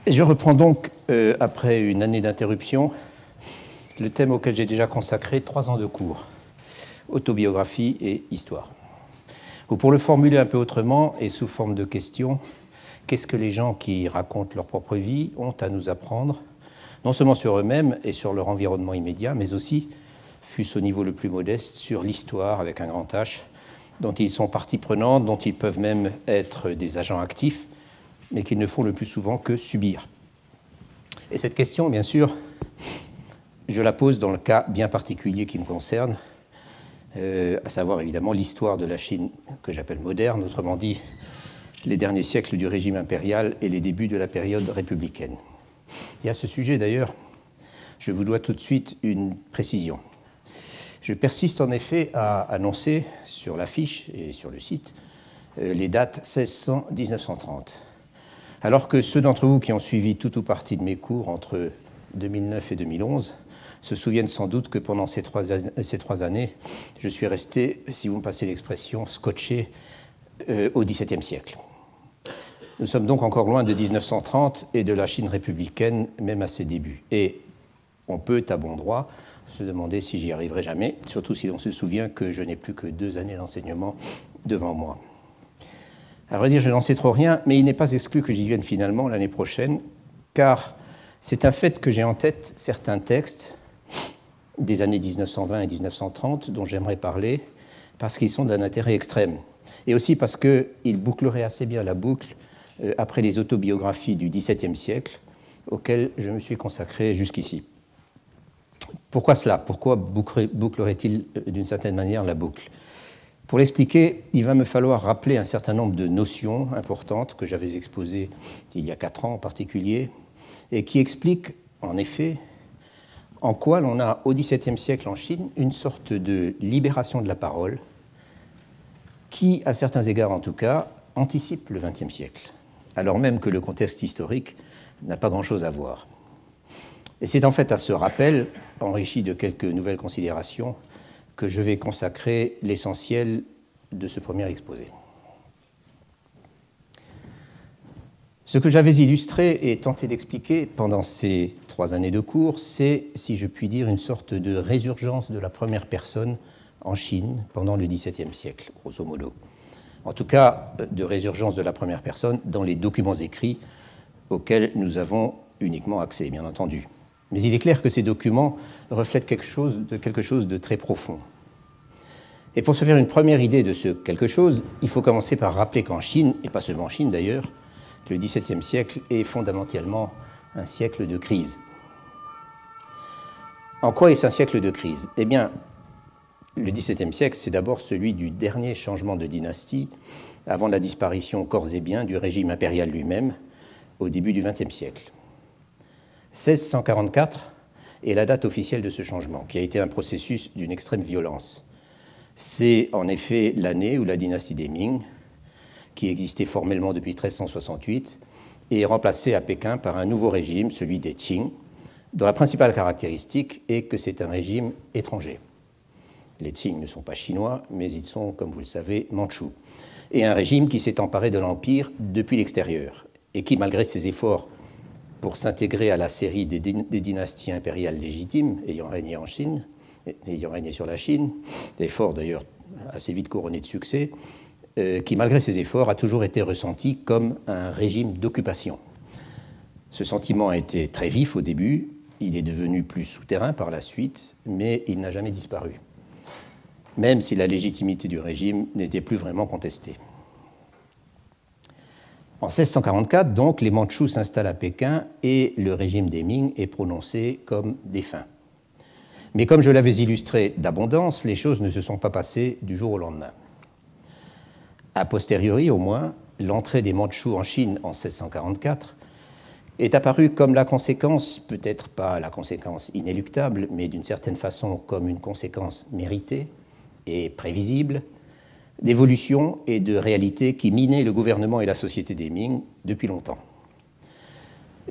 Je reprends donc, après une année d'interruption, le thème auquel j'ai déjà consacré 3 ans de cours, autobiographie et histoire. Ou pour le formuler un peu autrement et sous forme de question, qu'est-ce que les gens qui racontent leur propre vie ont à nous apprendre, non seulement sur eux-mêmes et sur leur environnement immédiat, mais aussi, fût-ce au niveau le plus modeste, sur l'histoire avec un grand H, dont ils sont partie prenante, dont ils peuvent même être des agents actifs, mais qu'ils ne font le plus souvent que subir. Et cette question, bien sûr, je la pose dans le cas bien particulier qui me concerne, à savoir évidemment l'histoire de la Chine que j'appelle moderne, autrement dit les derniers siècles du régime impérial et les débuts de la période républicaine. Et à ce sujet d'ailleurs, je vous dois tout de suite une précision. Je persiste en effet à annoncer sur l'affiche et sur le site les dates 1600-1930. Alors que ceux d'entre vous qui ont suivi tout ou partie de mes cours entre 2009 et 2011 se souviennent sans doute que pendant ces trois années, je suis resté, si vous me passez l'expression, scotché au XVIIe siècle. Nous sommes donc encore loin de 1930 et de la Chine républicaine, même à ses débuts. Et on peut, à bon droit, se demander si j'y arriverai jamais, surtout si l'on se souvient que je n'ai plus que 2 années d'enseignement devant moi. À vrai dire, je n'en sais trop rien, mais il n'est pas exclu que j'y vienne finalement l'année prochaine, car c'est un fait que j'ai en tête certains textes des années 1920 et 1930 dont j'aimerais parler, parce qu'ils sont d'un intérêt extrême, et aussi parce qu'ils boucleraient assez bien la boucle après les autobiographies du XVIIe siècle, auxquelles je me suis consacré jusqu'ici. Pourquoi cela? Pourquoi bouclerait-il d'une certaine manière la boucle? Pour l'expliquer, il va me falloir rappeler un certain nombre de notions importantes que j'avais exposées il y a 4 ans en particulier, et qui expliquent en effet en quoi l'on a au XVIIe siècle en Chine une sorte de libération de la parole qui, à certains égards en tout cas, anticipe le XXe siècle, alors même que le contexte historique n'a pas grand-chose à voir. Et c'est en fait à ce rappel, enrichi de quelques nouvelles considérations, que je vais consacrer l'essentiel de ce premier exposé. Ce que j'avais illustré et tenté d'expliquer pendant ces 3 années de cours, c'est, si je puis dire, une sorte de résurgence de la première personne en Chine pendant le XVIIe siècle, grosso modo. En tout cas, de résurgence de la première personne dans les documents écrits auxquels nous avons uniquement accès, bien entendu. Mais il est clair que ces documents reflètent quelque chose de très profond. Et pour se faire une première idée de ce quelque chose, il faut commencer par rappeler qu'en Chine, et pas seulement en Chine d'ailleurs, le XVIIe siècle est fondamentalement un siècle de crise. En quoi est-ce un siècle de crise? Eh bien, le XVIIe siècle, c'est d'abord celui du dernier changement de dynastie avant la disparition corps et biens du régime impérial lui-même au début du XXe siècle. 1644 est la date officielle de ce changement, qui a été un processus d'une extrême violence. C'est en effet l'année où la dynastie des Ming, qui existait formellement depuis 1368, est remplacée à Pékin par un nouveau régime, celui des Qing, dont la principale caractéristique est que c'est un régime étranger. Les Qing ne sont pas chinois, mais ils sont, comme vous le savez, mandchous. Et un régime qui s'est emparé de l'Empire depuis l'extérieur, et qui, malgré ses efforts pour s'intégrer à la série des dynasties impériales légitimes ayant régné en Chine, ayant régné sur la Chine, efforts d'ailleurs assez vite couronnés de succès, qui, malgré ses efforts, a toujours été ressenti comme un régime d'occupation. Ce sentiment a été très vif au début, il est devenu plus souterrain par la suite, mais il n'a jamais disparu, même si la légitimité du régime n'était plus vraiment contestée. En 1644, donc, les Mandchous s'installent à Pékin et le régime des Ming est prononcé comme défunt. Mais comme je l'avais illustré d'abondance, les choses ne se sont pas passées du jour au lendemain. A posteriori, au moins, l'entrée des Mandchous en Chine en 1644 est apparue comme la conséquence, peut-être pas la conséquence inéluctable, mais d'une certaine façon comme une conséquence méritée et prévisible, d'évolutions et de réalités qui minaient le gouvernement et la société des Ming depuis longtemps.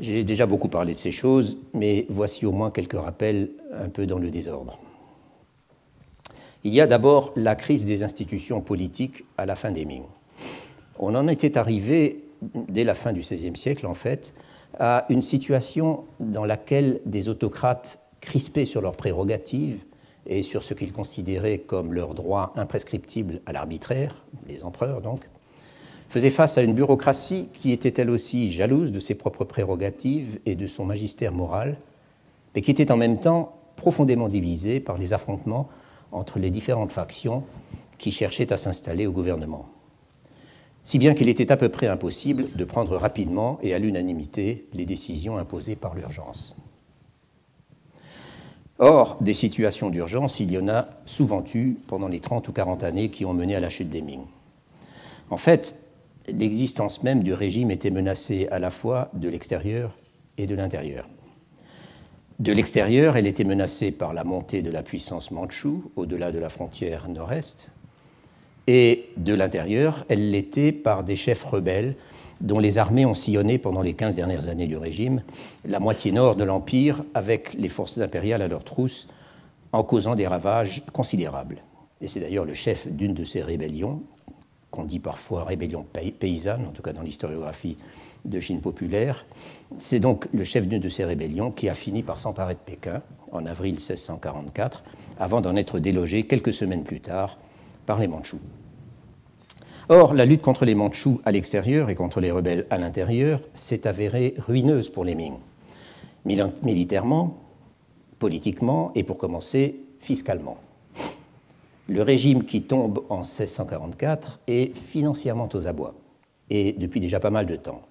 J'ai déjà beaucoup parlé de ces choses, mais voici au moins quelques rappels un peu dans le désordre. Il y a d'abord la crise des institutions politiques à la fin des Ming. On en était arrivé, dès la fin du XVIe siècle en fait, à une situation dans laquelle des autocrates crispés sur leurs prérogatives et sur ce qu'ils considéraient comme leur droit imprescriptible à l'arbitraire, les empereurs donc, faisaient face à une bureaucratie qui était elle aussi jalouse de ses propres prérogatives et de son magistère moral, mais qui était en même temps profondément divisée par les affrontements entre les différentes factions qui cherchaient à s'installer au gouvernement. Si bien qu'il était à peu près impossible de prendre rapidement et à l'unanimité les décisions imposées par l'urgence. Or, des situations d'urgence, il y en a souvent eu pendant les 30 ou 40 années qui ont mené à la chute des Ming. En fait, l'existence même du régime était menacée à la fois de l'extérieur et de l'intérieur. De l'extérieur, elle était menacée par la montée de la puissance mandchoue au-delà de la frontière nord-est, et de l'intérieur, elle l'était par des chefs rebelles dont les armées ont sillonné pendant les 15 dernières années du régime la moitié nord de l'Empire avec les forces impériales à leur trousse, en causant des ravages considérables. Et c'est d'ailleurs le chef d'une de ces rébellions, qu'on dit parfois rébellion paysanne, en tout cas dans l'historiographie de Chine populaire. C'est donc le chef d'une de ces rébellions qui a fini par s'emparer de Pékin en avril 1644, avant d'en être délogé quelques semaines plus tard par les Mandchous. Or, la lutte contre les Mandchous à l'extérieur et contre les rebelles à l'intérieur s'est avérée ruineuse pour les Ming, militairement, politiquement et, pour commencer, fiscalement. Le régime qui tombe en 1644 est financièrement aux abois, et depuis déjà pas mal de temps.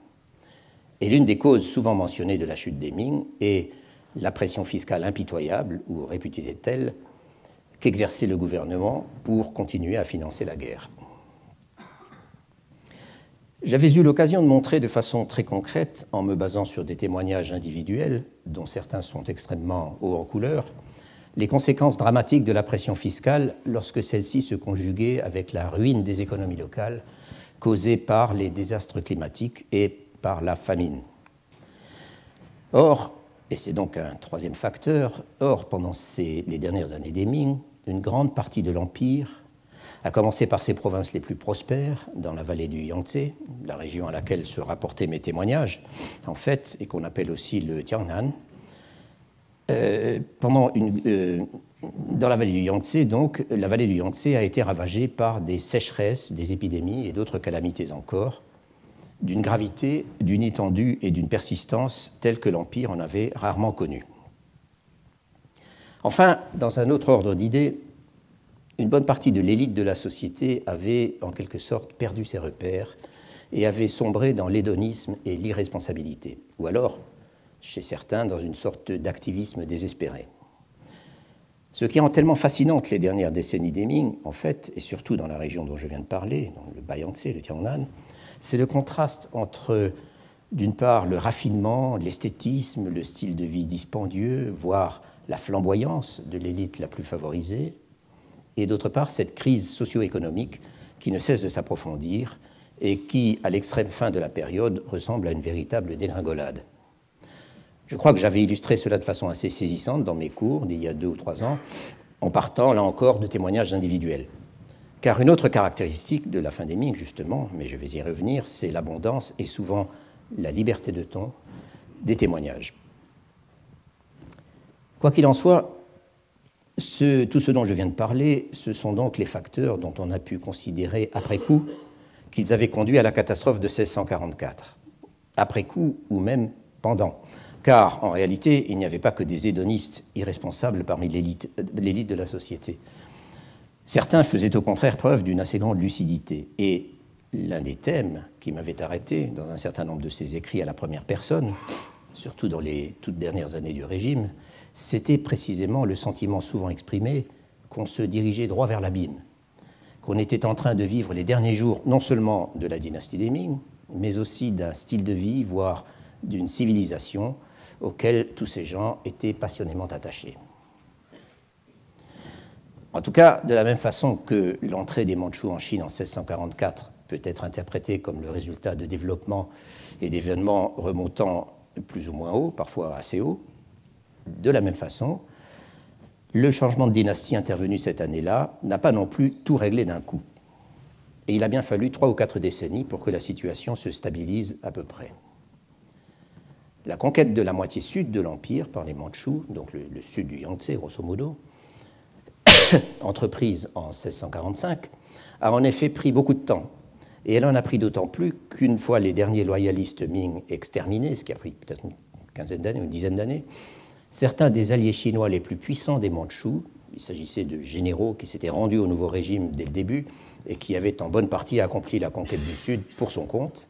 Et l'une des causes souvent mentionnées de la chute des Ming est la pression fiscale impitoyable, ou réputée telle, qu'exerçait le gouvernement pour continuer à financer la guerre. J'avais eu l'occasion de montrer de façon très concrète, en me basant sur des témoignages individuels, dont certains sont extrêmement hauts en couleur, les conséquences dramatiques de la pression fiscale lorsque celle-ci se conjuguait avec la ruine des économies locales causée par les désastres climatiques et par la famine. Or, et c'est donc un troisième facteur, pendant les dernières années des Ming, une grande partie de l'Empire, à commencer par ses provinces les plus prospères, dans la vallée du Yangtze, la région à laquelle se rapportaient mes témoignages, en fait, et qu'on appelle aussi le Jiangnan. Dans la vallée du Yangtze, donc, la vallée du Yangtze a été ravagée par des sécheresses, des épidémies et d'autres calamités encore, d'une gravité, d'une étendue et d'une persistance telles que l'Empire en avait rarement connues. Enfin, dans un autre ordre d'idées, une bonne partie de l'élite de la société avait en quelque sorte perdu ses repères et avait sombré dans l'hédonisme et l'irresponsabilité, ou alors, chez certains, dans une sorte d'activisme désespéré. Ce qui rend tellement fascinantes les dernières décennies des Ming, en fait, et surtout dans la région dont je viens de parler, dans le Bas-Yangtze, le Jiangnan, c'est le contraste entre, d'une part, le raffinement, l'esthétisme, le style de vie dispendieux, voire la flamboyance de l'élite la plus favorisée, et d'autre part, cette crise socio-économique qui ne cesse de s'approfondir et qui, à l'extrême fin de la période, ressemble à une véritable dégringolade. Je crois que j'avais illustré cela de façon assez saisissante dans mes cours d'il y a 2 ou 3 ans, en partant, là encore, de témoignages individuels. Car une autre caractéristique de la fin des Ming, justement, mais je vais y revenir, c'est l'abondance et souvent la liberté de ton des témoignages. Quoi qu'il en soit, tout ce dont je viens de parler, ce sont donc les facteurs dont on a pu considérer après coup qu'ils avaient conduit à la catastrophe de 1644. Après coup ou même pendant. Car en réalité, il n'y avait pas que des hédonistes irresponsables parmi l'élite de la société. Certains faisaient au contraire preuve d'une assez grande lucidité. Et l'un des thèmes qui m'avait arrêté dans un certain nombre de ses écrits à la première personne, surtout dans les toutes dernières années du régime, c'était précisément le sentiment souvent exprimé qu'on se dirigeait droit vers l'abîme, qu'on était en train de vivre les derniers jours non seulement de la dynastie des Ming, mais aussi d'un style de vie, voire d'une civilisation auquel tous ces gens étaient passionnément attachés. En tout cas, de la même façon que l'entrée des Mandchous en Chine en 1644 peut être interprétée comme le résultat de développements et d'événements remontant plus ou moins haut, parfois assez haut, de la même façon, le changement de dynastie intervenu cette année-là n'a pas non plus tout réglé d'un coup. Et il a bien fallu 3 ou 4 décennies pour que la situation se stabilise à peu près. La conquête de la moitié sud de l'Empire par les Mandchous, donc le sud du Yangtze, grosso modo, entreprise en 1645, a en effet pris beaucoup de temps. Et elle en a pris d'autant plus qu'une fois les derniers loyalistes Ming exterminés, ce qui a pris peut-être une quinzaine d'années, une dizaine d'années, certains des alliés chinois les plus puissants des Mandchous, il s'agissait de généraux qui s'étaient rendus au nouveau régime dès le début et qui avaient en bonne partie accompli la conquête du Sud pour son compte,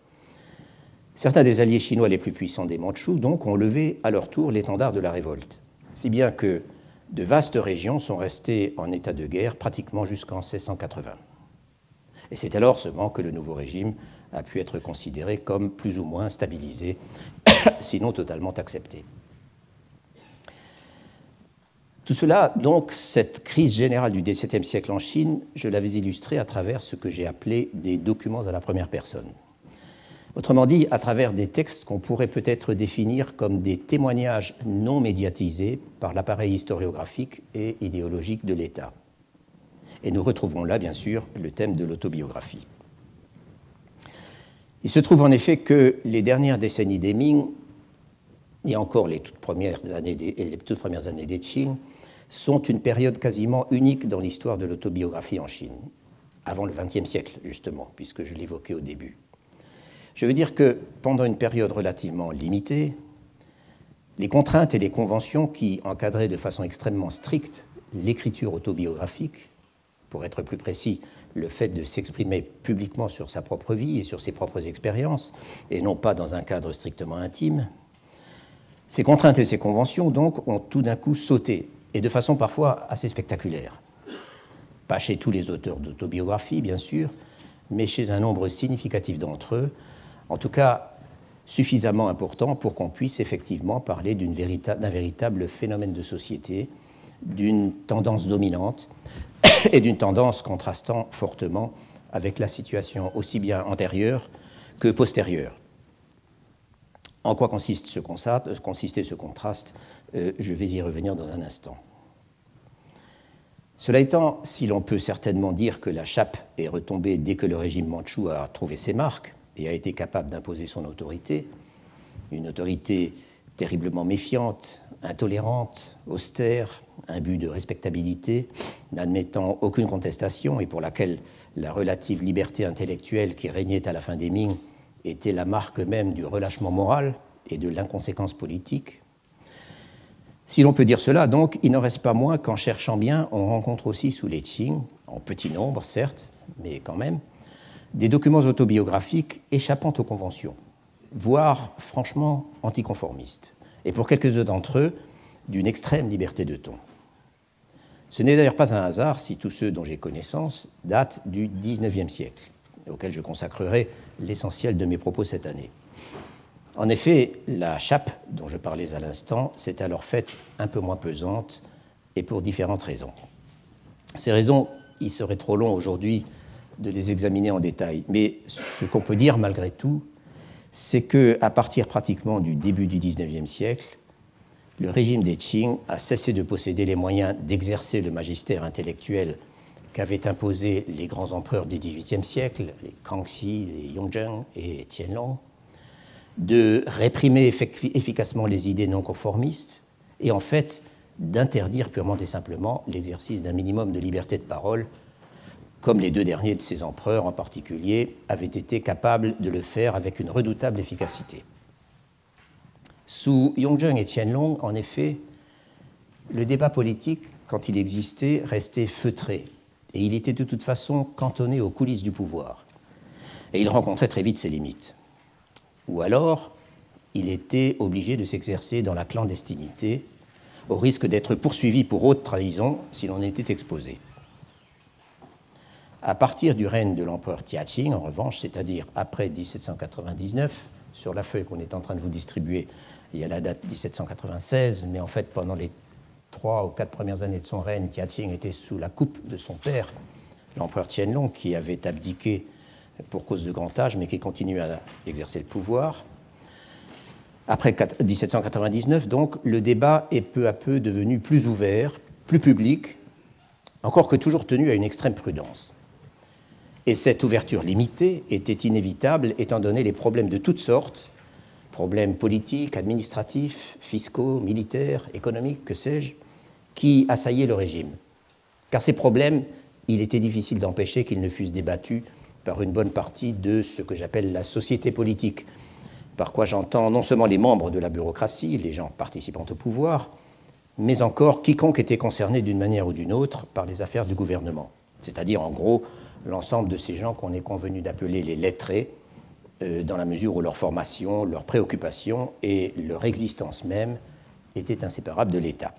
certains des alliés chinois les plus puissants des Mandchous, donc, ont levé à leur tour l'étendard de la révolte, si bien que de vastes régions sont restées en état de guerre pratiquement jusqu'en 1680. Et c'est alors seulement que le nouveau régime a pu être considéré comme plus ou moins stabilisé, sinon totalement accepté. Tout cela, donc, cette crise générale du XVIIe siècle en Chine, je l'avais illustrée à travers ce que j'ai appelé des documents à la première personne. Autrement dit, à travers des textes qu'on pourrait peut-être définir comme des témoignages non médiatisés par l'appareil historiographique et idéologique de l'État. Et nous retrouvons là, bien sûr, le thème de l'autobiographie. Il se trouve en effet que les dernières décennies des Ming, et encore les toutes premières années des Qing, sont une période quasiment unique dans l'histoire de l'autobiographie en Chine, avant le XXe siècle, justement, puisque je l'évoquais au début. Je veux dire que pendant une période relativement limitée, les contraintes et les conventions qui encadraient de façon extrêmement stricte l'écriture autobiographique, pour être plus précis, le fait de s'exprimer publiquement sur sa propre vie et sur ses propres expériences, et non pas dans un cadre strictement intime, ces contraintes et ces conventions, donc, ont tout d'un coup sauté, et de façon parfois assez spectaculaire. Pas chez tous les auteurs d'autobiographie, bien sûr, mais chez un nombre significatif d'entre eux, en tout cas suffisamment important pour qu'on puisse effectivement parler d'un véritable phénomène de société, d'une tendance dominante et d'une tendance contrastant fortement avec la situation aussi bien antérieure que postérieure. En quoi consistait ce contraste, je vais y revenir dans un instant. Cela étant, si l'on peut certainement dire que la chape est retombée dès que le régime mandchou a trouvé ses marques et a été capable d'imposer son autorité, une autorité terriblement méfiante, intolérante, austère, imbue de respectabilité, n'admettant aucune contestation et pour laquelle la relative liberté intellectuelle qui régnait à la fin des Ming était la marque même du relâchement moral et de l'inconséquence politique. Si l'on peut dire cela, donc, il n'en reste pas moins qu'en cherchant bien, on rencontre aussi sous les Qing, en petit nombre certes, mais quand même, des documents autobiographiques échappant aux conventions, voire franchement anticonformistes, et pour quelques-uns d'entre eux, d'une extrême liberté de ton. Ce n'est d'ailleurs pas un hasard si tous ceux dont j'ai connaissance datent du XIXe siècle, auquel je consacrerai l'essentiel de mes propos cette année. En effet, la chape dont je parlais à l'instant s'est alors faite un peu moins pesante, et pour différentes raisons. Ces raisons, il serait trop long aujourd'hui de les examiner en détail, mais ce qu'on peut dire malgré tout, c'est qu'à partir pratiquement du début du XIXe siècle, le régime des Qing a cessé de posséder les moyens d'exercer le magistère intellectuel qu'avaient imposé les grands empereurs du XVIIIe siècle, les Kangxi, les Yongzheng et Qianlong, de réprimer efficacement les idées non conformistes et en fait d'interdire purement et simplement l'exercice d'un minimum de liberté de parole, comme les deux derniers de ces empereurs en particulier avaient été capables de le faire avec une redoutable efficacité. Sous Yongzheng et Qianlong, en effet, le débat politique, quand il existait, restait feutré, et il était de toute façon cantonné aux coulisses du pouvoir. Et il rencontrait très vite ses limites. Ou alors, il était obligé de s'exercer dans la clandestinité, au risque d'être poursuivi pour haute trahison si l'on était exposé. À partir du règne de l'empereur Tia-Qing, en revanche, c'est-à-dire après 1799, sur la feuille qu'on est en train de vous distribuer, il y a la date 1796, mais en fait, pendant les 3 ou 4 premières années de son règne, Tia-Qing était sous la coupe de son père, l'empereur Qianlong, qui avait abdiqué pour cause de grand âge, mais qui continue à exercer le pouvoir. Après 1799, donc, le débat est peu à peu devenu plus ouvert, plus public, encore que toujours tenu à une extrême prudence. Et cette ouverture limitée était inévitable, étant donné les problèmes de toutes sortes problèmes politiques, administratifs, fiscaux, militaires, économiques, que sais-je, qui assaillaient le régime. Car ces problèmes, il était difficile d'empêcher qu'ils ne fussent débattus par une bonne partie de ce que j'appelle la société politique, par quoi j'entends non seulement les membres de la bureaucratie, les gens participant au pouvoir, mais encore quiconque était concerné d'une manière ou d'une autre par les affaires du gouvernement, c'est-à-dire en gros l'ensemble de ces gens qu'on est convenu d'appeler les lettrés, dans la mesure où leur formation, leurs préoccupations et leur existence même étaient inséparables de l'État.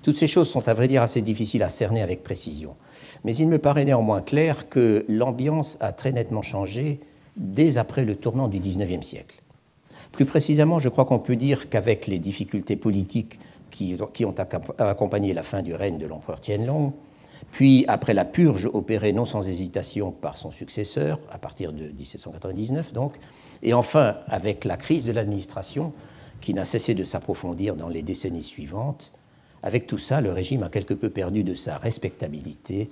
Toutes ces choses sont à vrai dire assez difficiles à cerner avec précision, mais il me paraît néanmoins clair que l'ambiance a très nettement changé dès après le tournant du XIXe siècle. Plus précisément, je crois qu'on peut dire qu'avec les difficultés politiques qui ont accompagné la fin du règne de l'empereur Tianlong, puis après la purge opérée non sans hésitation par son successeur, à partir de 1799 donc, et enfin avec la crise de l'administration qui n'a cessé de s'approfondir dans les décennies suivantes, avec tout ça, le régime a quelque peu perdu de sa respectabilité,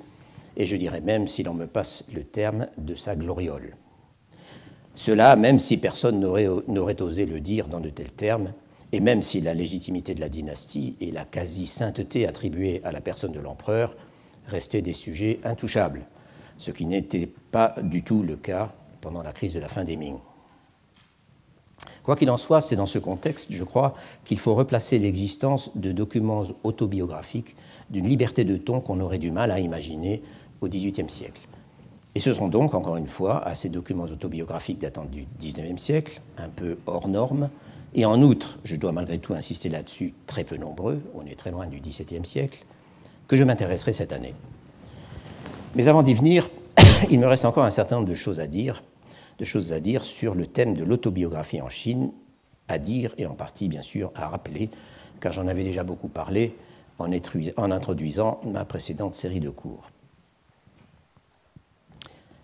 et je dirais même, si l'on me passe le terme, de sa gloriole. Cela, même si personne n'aurait osé le dire dans de tels termes, et même si la légitimité de la dynastie et la quasi-sainteté attribuée à la personne de l'empereur restaient des sujets intouchables, ce qui n'était pas du tout le cas pendant la crise de la fin des Ming. Quoi qu'il en soit, c'est dans ce contexte, je crois, qu'il faut replacer l'existence de documents autobiographiques d'une liberté de ton qu'on aurait du mal à imaginer au XVIIIe siècle. Et ce sont donc, encore une fois, à ces documents autobiographiques datant du XIXe siècle, un peu hors normes, et en outre, je dois malgré tout insister là-dessus, très peu nombreux, on est très loin du XVIIe siècle, que je m'intéresserai cette année. Mais avant d'y venir, il me reste encore un certain nombre de choses à dire sur le thème de l'autobiographie en Chine, à dire et en partie, bien sûr, à rappeler, car j'en avais déjà beaucoup parlé en introduisant ma précédente série de cours.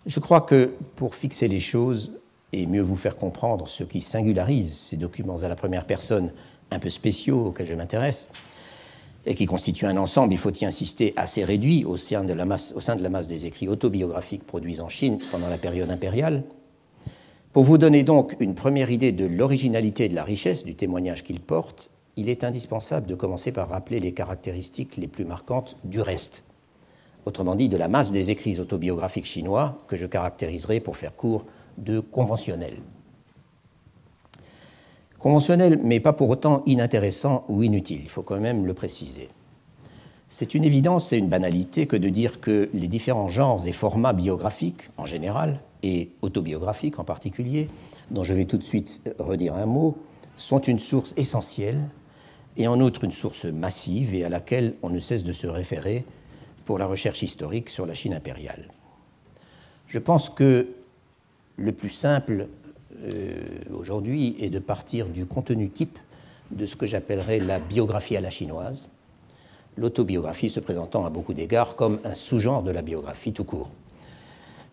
Je crois que pour fixer les choses et mieux vous faire comprendre ce qui singularise ces documents à la première personne un peu spéciaux auxquels je m'intéresse, et qui constituent un ensemble, il faut y insister, assez réduit au sein de la masse des écrits autobiographiques produits en Chine pendant la période impériale, pour vous donner donc une première idée de l'originalité et de la richesse du témoignage qu'il porte, il est indispensable de commencer par rappeler les caractéristiques les plus marquantes du reste, autrement dit de la masse des écrits autobiographiques chinois que je caractériserai, pour faire court, de conventionnels. Conventionnels, mais pas pour autant inintéressants ou inutiles, il faut quand même le préciser. C'est une évidence et une banalité que de dire que les différents genres et formats biographiques, en général, et autobiographiques en particulier, dont je vais tout de suite redire un mot, sont une source essentielle et en outre une source massive et à laquelle on ne cesse de se référer pour la recherche historique sur la Chine impériale. Je pense que le plus simple aujourd'hui est de partir du contenu type de ce que j'appellerais la biographie à la chinoise, l'autobiographie se présentant à beaucoup d'égards comme un sous-genre de la biographie tout court.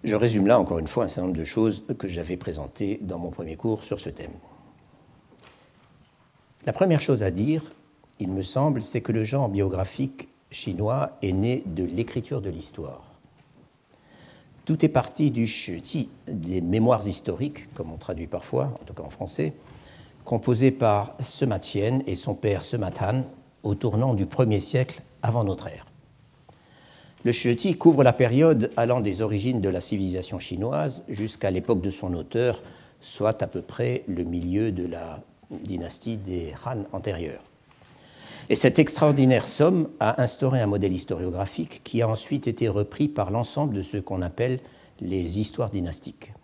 Je résume là encore une fois un certain nombre de choses que j'avais présentées dans mon premier cours sur ce thème. La première chose à dire, il me semble, c'est que le genre biographique chinois est né de l'écriture de l'histoire. Tout est parti du Shiji, des mémoires historiques, comme on traduit parfois, en tout cas en français, composés par Sima Qian et son père Sima Han au tournant du 1er siècle avant notre ère. Le Shiji couvre la période allant des origines de la civilisation chinoise jusqu'à l'époque de son auteur, soit à peu près le milieu de la dynastie des Han antérieure. Et cette extraordinaire somme a instauré un modèle historiographique qui a ensuite été repris par l'ensemble de ce qu'on appelle les histoires dynastiques.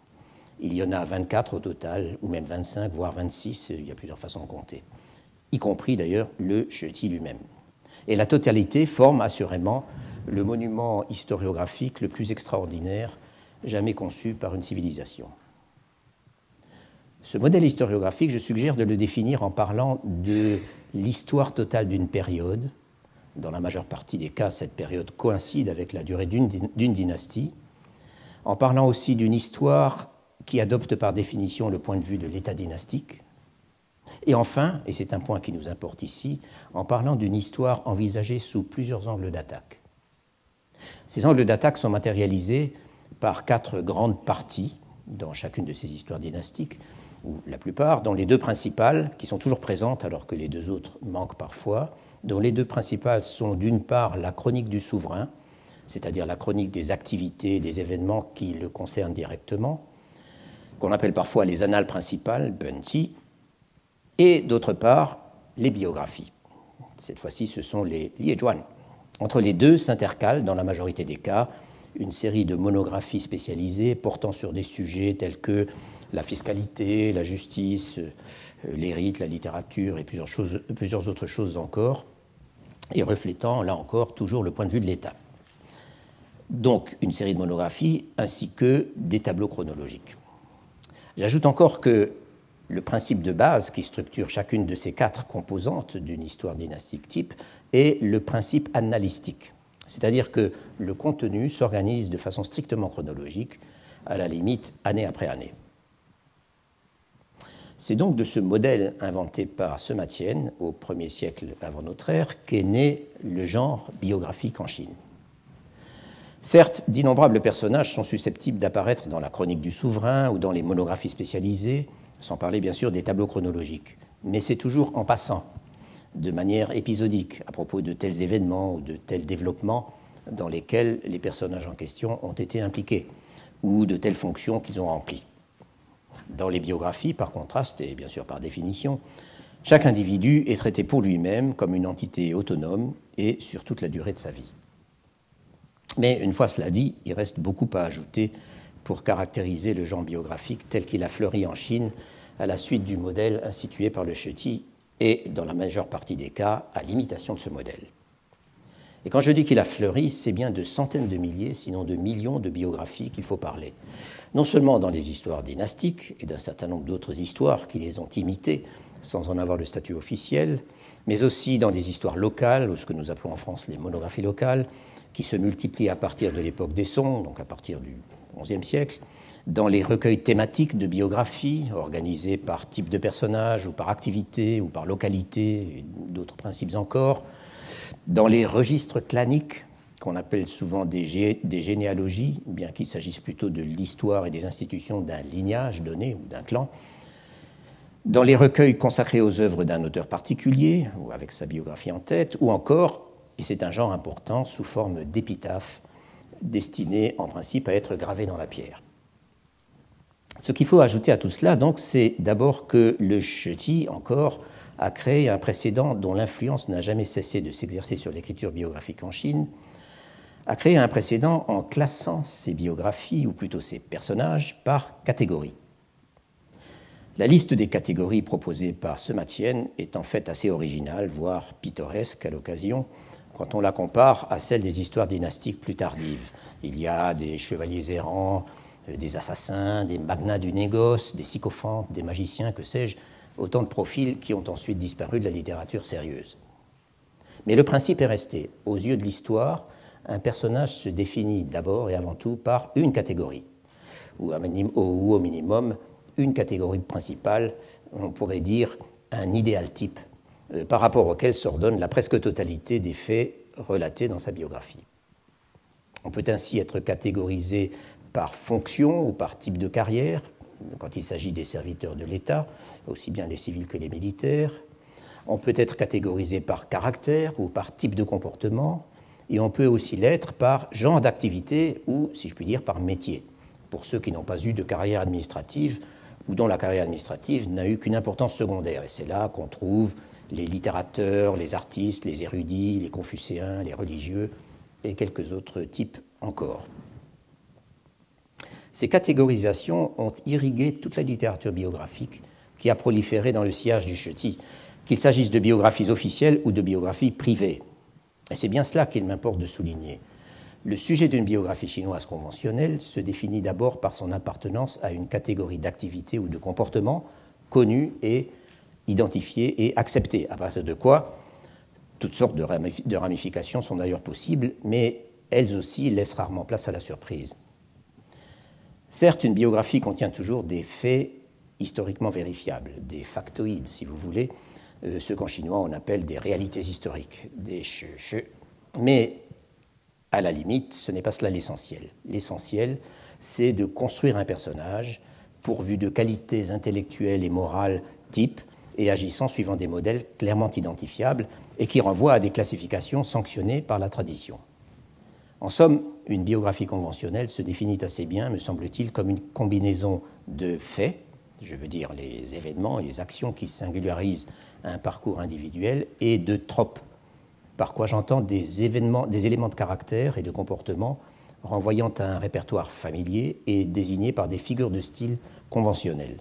Il y en a 24 au total, ou même 25, voire 26, il y a plusieurs façons de compter, y compris d'ailleurs le Shiji lui-même. Et la totalité forme assurément le monument historiographique le plus extraordinaire jamais conçu par une civilisation. Ce modèle historiographique, je suggère de le définir en parlant de l'histoire totale d'une période. Dans la majeure partie des cas, cette période coïncide avec la durée d'une dynastie, en parlant aussi d'une histoire qui adopte par définition le point de vue de l'État dynastique, et enfin, et c'est un point qui nous importe ici, en parlant d'une histoire envisagée sous plusieurs angles d'attaque. Ces angles d'attaque sont matérialisés par 4 grandes parties dans chacune de ces histoires dynastiques, ou la plupart, dont les deux principales, qui sont toujours présentes alors que les deux autres manquent parfois, dont les deux principales sont d'une part la chronique du souverain, c'est-à-dire la chronique des activités, des événements qui le concernent directement, qu'on appelle parfois les annales principales, Bunti, et d'autre part les biographies. Cette fois-ci, ce sont les Liezhuan. Entre les deux s'intercalent, dans la majorité des cas, une série de monographies spécialisées portant sur des sujets tels que la fiscalité, la justice, les rites, la littérature et plusieurs autres choses encore, et reflétant, là encore, toujours le point de vue de l'État. Donc, une série de monographies ainsi que des tableaux chronologiques. J'ajoute encore que le principe de base qui structure chacune de ces 4 composantes d'une histoire dynastique type est le principe annalistique, c'est-à-dire que le contenu s'organise de façon strictement chronologique, à la limite année après année. C'est donc de ce modèle inventé par Sema-Tien au 1er siècle avant notre ère qu'est né le genre biographique en Chine. Certes, d'innombrables personnages sont susceptibles d'apparaître dans la chronique du souverain ou dans les monographies spécialisées, sans parler bien sûr des tableaux chronologiques, mais c'est toujours en passant, de manière épisodique, à propos de tels événements ou de tels développements dans lesquels les personnages en question ont été impliqués, ou de telles fonctions qu'ils ont remplies. Dans les biographies, par contraste, et bien sûr par définition, chaque individu est traité pour lui-même comme une entité autonome et sur toute la durée de sa vie. Mais une fois cela dit, il reste beaucoup à ajouter pour caractériser le genre biographique tel qu'il a fleuri en Chine à la suite du modèle institué par le Sheti et, dans la majeure partie des cas, à l'imitation de ce modèle. Et quand je dis qu'il a fleuri, c'est bien de centaines de milliers, sinon de millions de biographies qu'il faut parler. Non seulement dans les histoires dynastiques et d'un certain nombre d'autres histoires qui les ont imitées sans en avoir le statut officiel, mais aussi dans des histoires locales, ou ce que nous appelons en France les monographies locales, qui se multiplient à partir de l'époque des Song, donc à partir du XIe siècle, dans les recueils thématiques de biographies organisés par type de personnage ou par activité ou par localité, et d'autres principes encore, dans les registres claniques, qu'on appelle souvent des généalogies, bien qu'il s'agisse plutôt de l'histoire et des institutions d'un lignage donné ou d'un clan, dans les recueils consacrés aux œuvres d'un auteur particulier, ou avec sa biographie en tête, ou encore, et c'est un genre important, sous forme d'épitaphe, destiné en principe à être gravé dans la pierre. Ce qu'il faut ajouter à tout cela, donc, c'est d'abord que le Sheti, encore, a créé un précédent dont l'influence n'a jamais cessé de s'exercer sur l'écriture biographique en Chine, a créé un précédent en classant ces biographies, ou plutôt ces personnages, par catégorie. La liste des catégories proposées par Sema-Tien est en fait assez originale, voire pittoresque à l'occasion, quand on la compare à celle des histoires dynastiques plus tardives. Il y a des chevaliers errants, des assassins, des magnats du négoce, des sycophantes, des magiciens, que sais-je, autant de profils qui ont ensuite disparu de la littérature sérieuse. Mais le principe est resté. Aux yeux de l'histoire, un personnage se définit d'abord et avant tout par une catégorie, ou au minimum une catégorie principale, on pourrait dire un idéal type, par rapport auquel s'ordonne la presque totalité des faits relatés dans sa biographie. On peut ainsi être catégorisé par fonction ou par type de carrière, quand il s'agit des serviteurs de l'État, aussi bien les civils que les militaires. On peut être catégorisé par caractère ou par type de comportement, et on peut aussi l'être par genre d'activité ou, si je puis dire, par métier, pour ceux qui n'ont pas eu de carrière administrative ou dont la carrière administrative n'a eu qu'une importance secondaire. Et c'est là qu'on trouve les littérateurs, les artistes, les érudits, les confucéens, les religieux et quelques autres types encore. Ces catégorisations ont irrigué toute la littérature biographique qui a proliféré dans le sillage du Sheti, qu'il s'agisse de biographies officielles ou de biographies privées. Et c'est bien cela qu'il m'importe de souligner. Le sujet d'une biographie chinoise conventionnelle se définit d'abord par son appartenance à une catégorie d'activité ou de comportement connue et identifiée et acceptée, à partir de quoi toutes sortes de ramifications sont d'ailleurs possibles, mais elles aussi laissent rarement place à la surprise. Certes, une biographie contient toujours des faits historiquement vérifiables, des factoïdes, si vous voulez, ce qu'en chinois on appelle des réalités historiques, des shi. Mais À la limite, ce n'est pas cela l'essentiel. L'essentiel, c'est de construire un personnage pourvu de qualités intellectuelles et morales types et agissant suivant des modèles clairement identifiables et qui renvoient à des classifications sanctionnées par la tradition. En somme, une biographie conventionnelle se définit assez bien, me semble-t-il, comme une combinaison de faits, je veux dire les événements et les actions qui singularisent un parcours individuel, et de tropes, par quoi j'entends des éléments de caractère et de comportement renvoyant à un répertoire familier et désignés par des figures de style conventionnelles.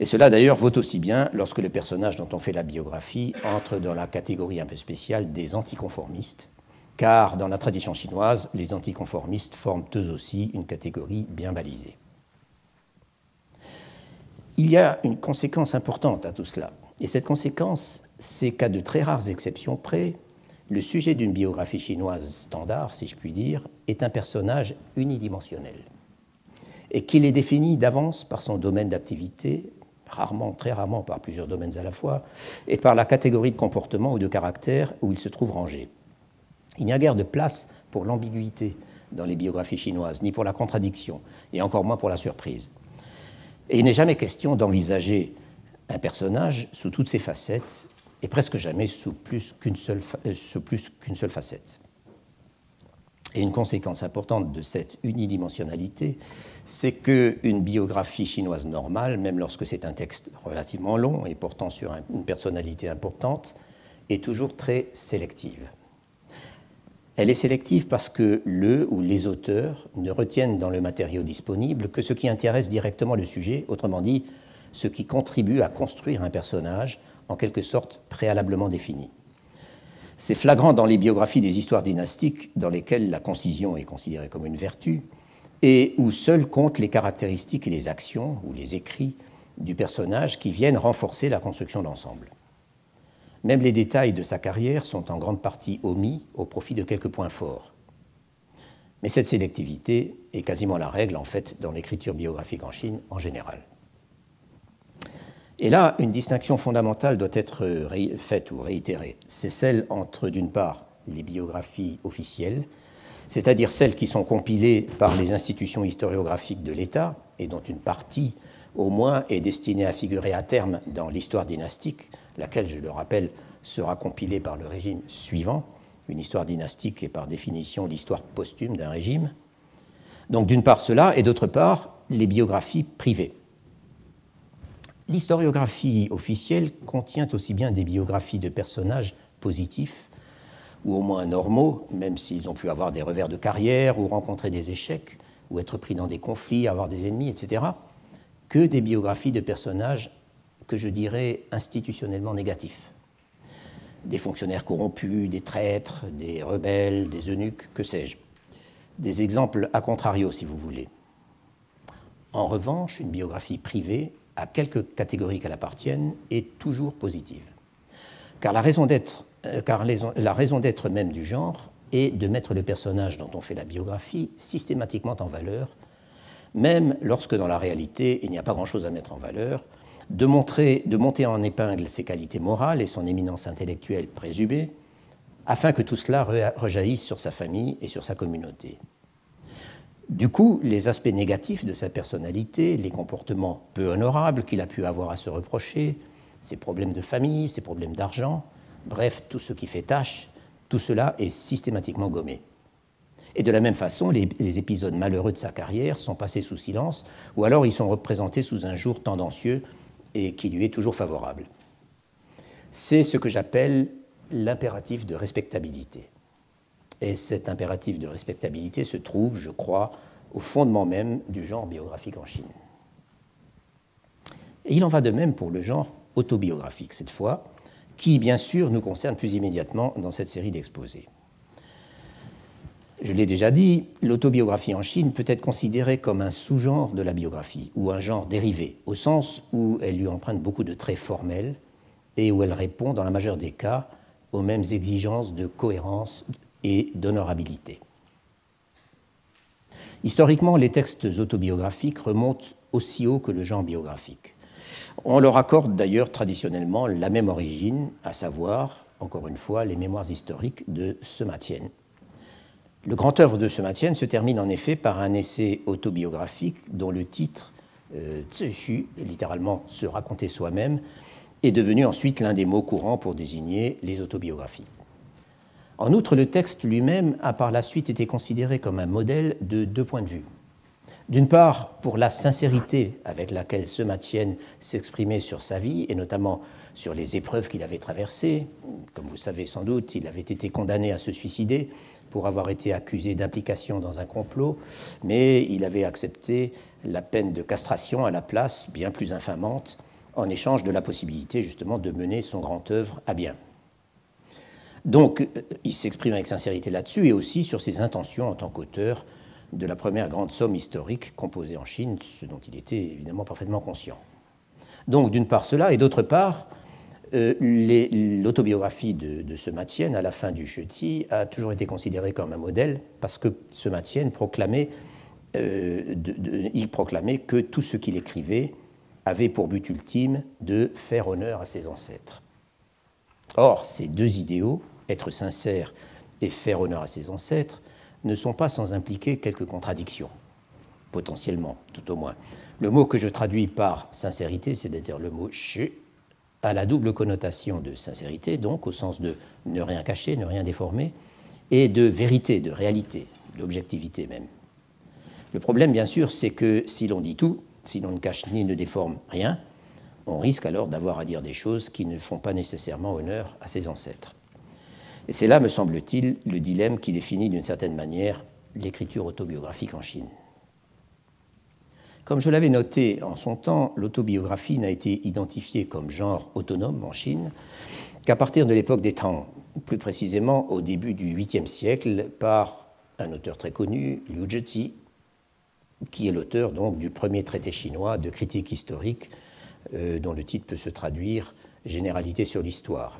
Et cela d'ailleurs vaut aussi bien lorsque le personnage dont on fait la biographie entre dans la catégorie un peu spéciale des anticonformistes, car dans la tradition chinoise, les anticonformistes forment eux aussi une catégorie bien balisée. Il y a une conséquence importante à tout cela, et cette conséquence, c'est qu'à de très rares exceptions près, le sujet d'une biographie chinoise standard, si je puis dire, est un personnage unidimensionnel, et qu'il est défini d'avance par son domaine d'activité, rarement, très rarement par plusieurs domaines à la fois, et par la catégorie de comportement ou de caractère où il se trouve rangé. Il n'y a guère de place pour l'ambiguïté dans les biographies chinoises, ni pour la contradiction, et encore moins pour la surprise. Et il n'est jamais question d'envisager un personnage sous toutes ses facettes, et presque jamais sous plus qu'une seule facette. Et une conséquence importante de cette unidimensionnalité, c'est qu'une biographie chinoise normale, même lorsque c'est un texte relativement long et portant sur une personnalité importante, est toujours très sélective. Elle est sélective parce que le ou les auteurs ne retiennent dans le matériau disponible que ce qui intéresse directement le sujet, autrement dit, ce qui contribue à construire un personnage en quelque sorte préalablement défini. C'est flagrant dans les biographies des histoires dynastiques dans lesquelles la concision est considérée comme une vertu et où seuls comptent les caractéristiques et les actions ou les écrits du personnage qui viennent renforcer la construction d'ensemble. Même les détails de sa carrière sont en grande partie omis au profit de quelques points forts. Mais cette sélectivité est quasiment la règle, en fait, dans l'écriture biographique en Chine en général. Et là, une distinction fondamentale doit être faite ou réitérée. C'est celle entre, d'une part, les biographies officielles, c'est-à-dire celles qui sont compilées par les institutions historiographiques de l'État, et dont une partie, au moins, est destinée à figurer à terme dans l'histoire dynastique, laquelle, je le rappelle, sera compilée par le régime suivant. Une histoire dynastique est par définition l'histoire posthume d'un régime. Donc d'une part cela, et d'autre part les biographies privées. L'historiographie officielle contient aussi bien des biographies de personnages positifs, ou au moins normaux, même s'ils ont pu avoir des revers de carrière, ou rencontrer des échecs, ou être pris dans des conflits, avoir des ennemis, etc., que des biographies de personnages que je dirais institutionnellement négatifs. Des fonctionnaires corrompus, des traîtres, des rebelles, des eunuques, que sais-je. Des exemples à contrario, si vous voulez. En revanche, une biographie privée, à quelque catégorie qu'elle appartienne, est toujours positive. Car la raison d'être même du genre est de mettre le personnage dont on fait la biographie systématiquement en valeur, même lorsque dans la réalité, il n'y a pas grand-chose à mettre en valeur, de monter en épingle ses qualités morales et son éminence intellectuelle présumée, afin que tout cela rejaillisse sur sa famille et sur sa communauté. Du coup, les aspects négatifs de sa personnalité, les comportements peu honorables qu'il a pu avoir à se reprocher, ses problèmes de famille, ses problèmes d'argent, bref, tout ce qui fait tâche, tout cela est systématiquement gommé. Et de la même façon, les épisodes malheureux de sa carrière sont passés sous silence, ou alors ils sont représentés sous un jour tendancieux et qui lui est toujours favorable. C'est ce que j'appelle l'impératif de respectabilité. Et cet impératif de respectabilité se trouve, je crois, au fondement même du genre biographique en Chine. Et il en va de même pour le genre autobiographique, cette fois, qui, bien sûr, nous concerne plus immédiatement dans cette série d'exposés. Je l'ai déjà dit, l'autobiographie en Chine peut être considérée comme un sous-genre de la biographie, ou un genre dérivé, au sens où elle lui emprunte beaucoup de traits formels et où elle répond, dans la majeure des cas, aux mêmes exigences de cohérence et d'honorabilité. Historiquement, les textes autobiographiques remontent aussi haut que le genre biographique. On leur accorde d'ailleurs traditionnellement la même origine, à savoir, encore une fois, les mémoires historiques de Sima Qian. Le grand œuvre de Sima Qian se termine en effet par un essai autobiographique dont le titre, Zexu, littéralement se raconter soi-même, est devenu ensuite l'un des mots courants pour désigner les autobiographies. En outre, le texte lui-même a par la suite été considéré comme un modèle de deux points de vue. D'une part, pour la sincérité avec laquelle Sima Qian s'exprimait sur sa vie, et notamment sur les épreuves qu'il avait traversées. Comme vous savez sans doute, il avait été condamné à se suicider pour avoir été accusé d'implication dans un complot, mais il avait accepté la peine de castration à la place, bien plus infamante, en échange de la possibilité justement de mener son grand œuvre à bien. Donc, il s'exprime avec sincérité là-dessus et aussi sur ses intentions en tant qu'auteur de la première grande somme historique composée en Chine, ce dont il était évidemment parfaitement conscient. Donc, d'une part cela, et d'autre part, l'autobiographie de Sima Qian, à la fin du Sheti, a toujours été considérée comme un modèle parce que Sima Qian proclamait que tout ce qu'il écrivait avait pour but ultime de faire honneur à ses ancêtres. Or, ces deux idéaux, être sincère et faire honneur à ses ancêtres, ne sont pas sans impliquer quelques contradictions, potentiellement, tout au moins. Le mot que je traduis par sincérité, c'est-à-dire le mot shi, a la double connotation de sincérité, donc au sens de ne rien cacher, ne rien déformer, et de vérité, de réalité, d'objectivité même. Le problème, bien sûr, c'est que si l'on dit tout, si l'on ne cache ni ne déforme rien, on risque alors d'avoir à dire des choses qui ne font pas nécessairement honneur à ses ancêtres. Et c'est là, me semble-t-il, le dilemme qui définit d'une certaine manière l'écriture autobiographique en Chine. Comme je l'avais noté en son temps, l'autobiographie n'a été identifiée comme genre autonome en Chine qu'à partir de l'époque des Tang, plus précisément au début du 8e siècle, par un auteur très connu, Liu Zhiqi, qui est l'auteur donc du premier traité chinois de critique historique, dont le titre peut se traduire « Généralité sur l'histoire ».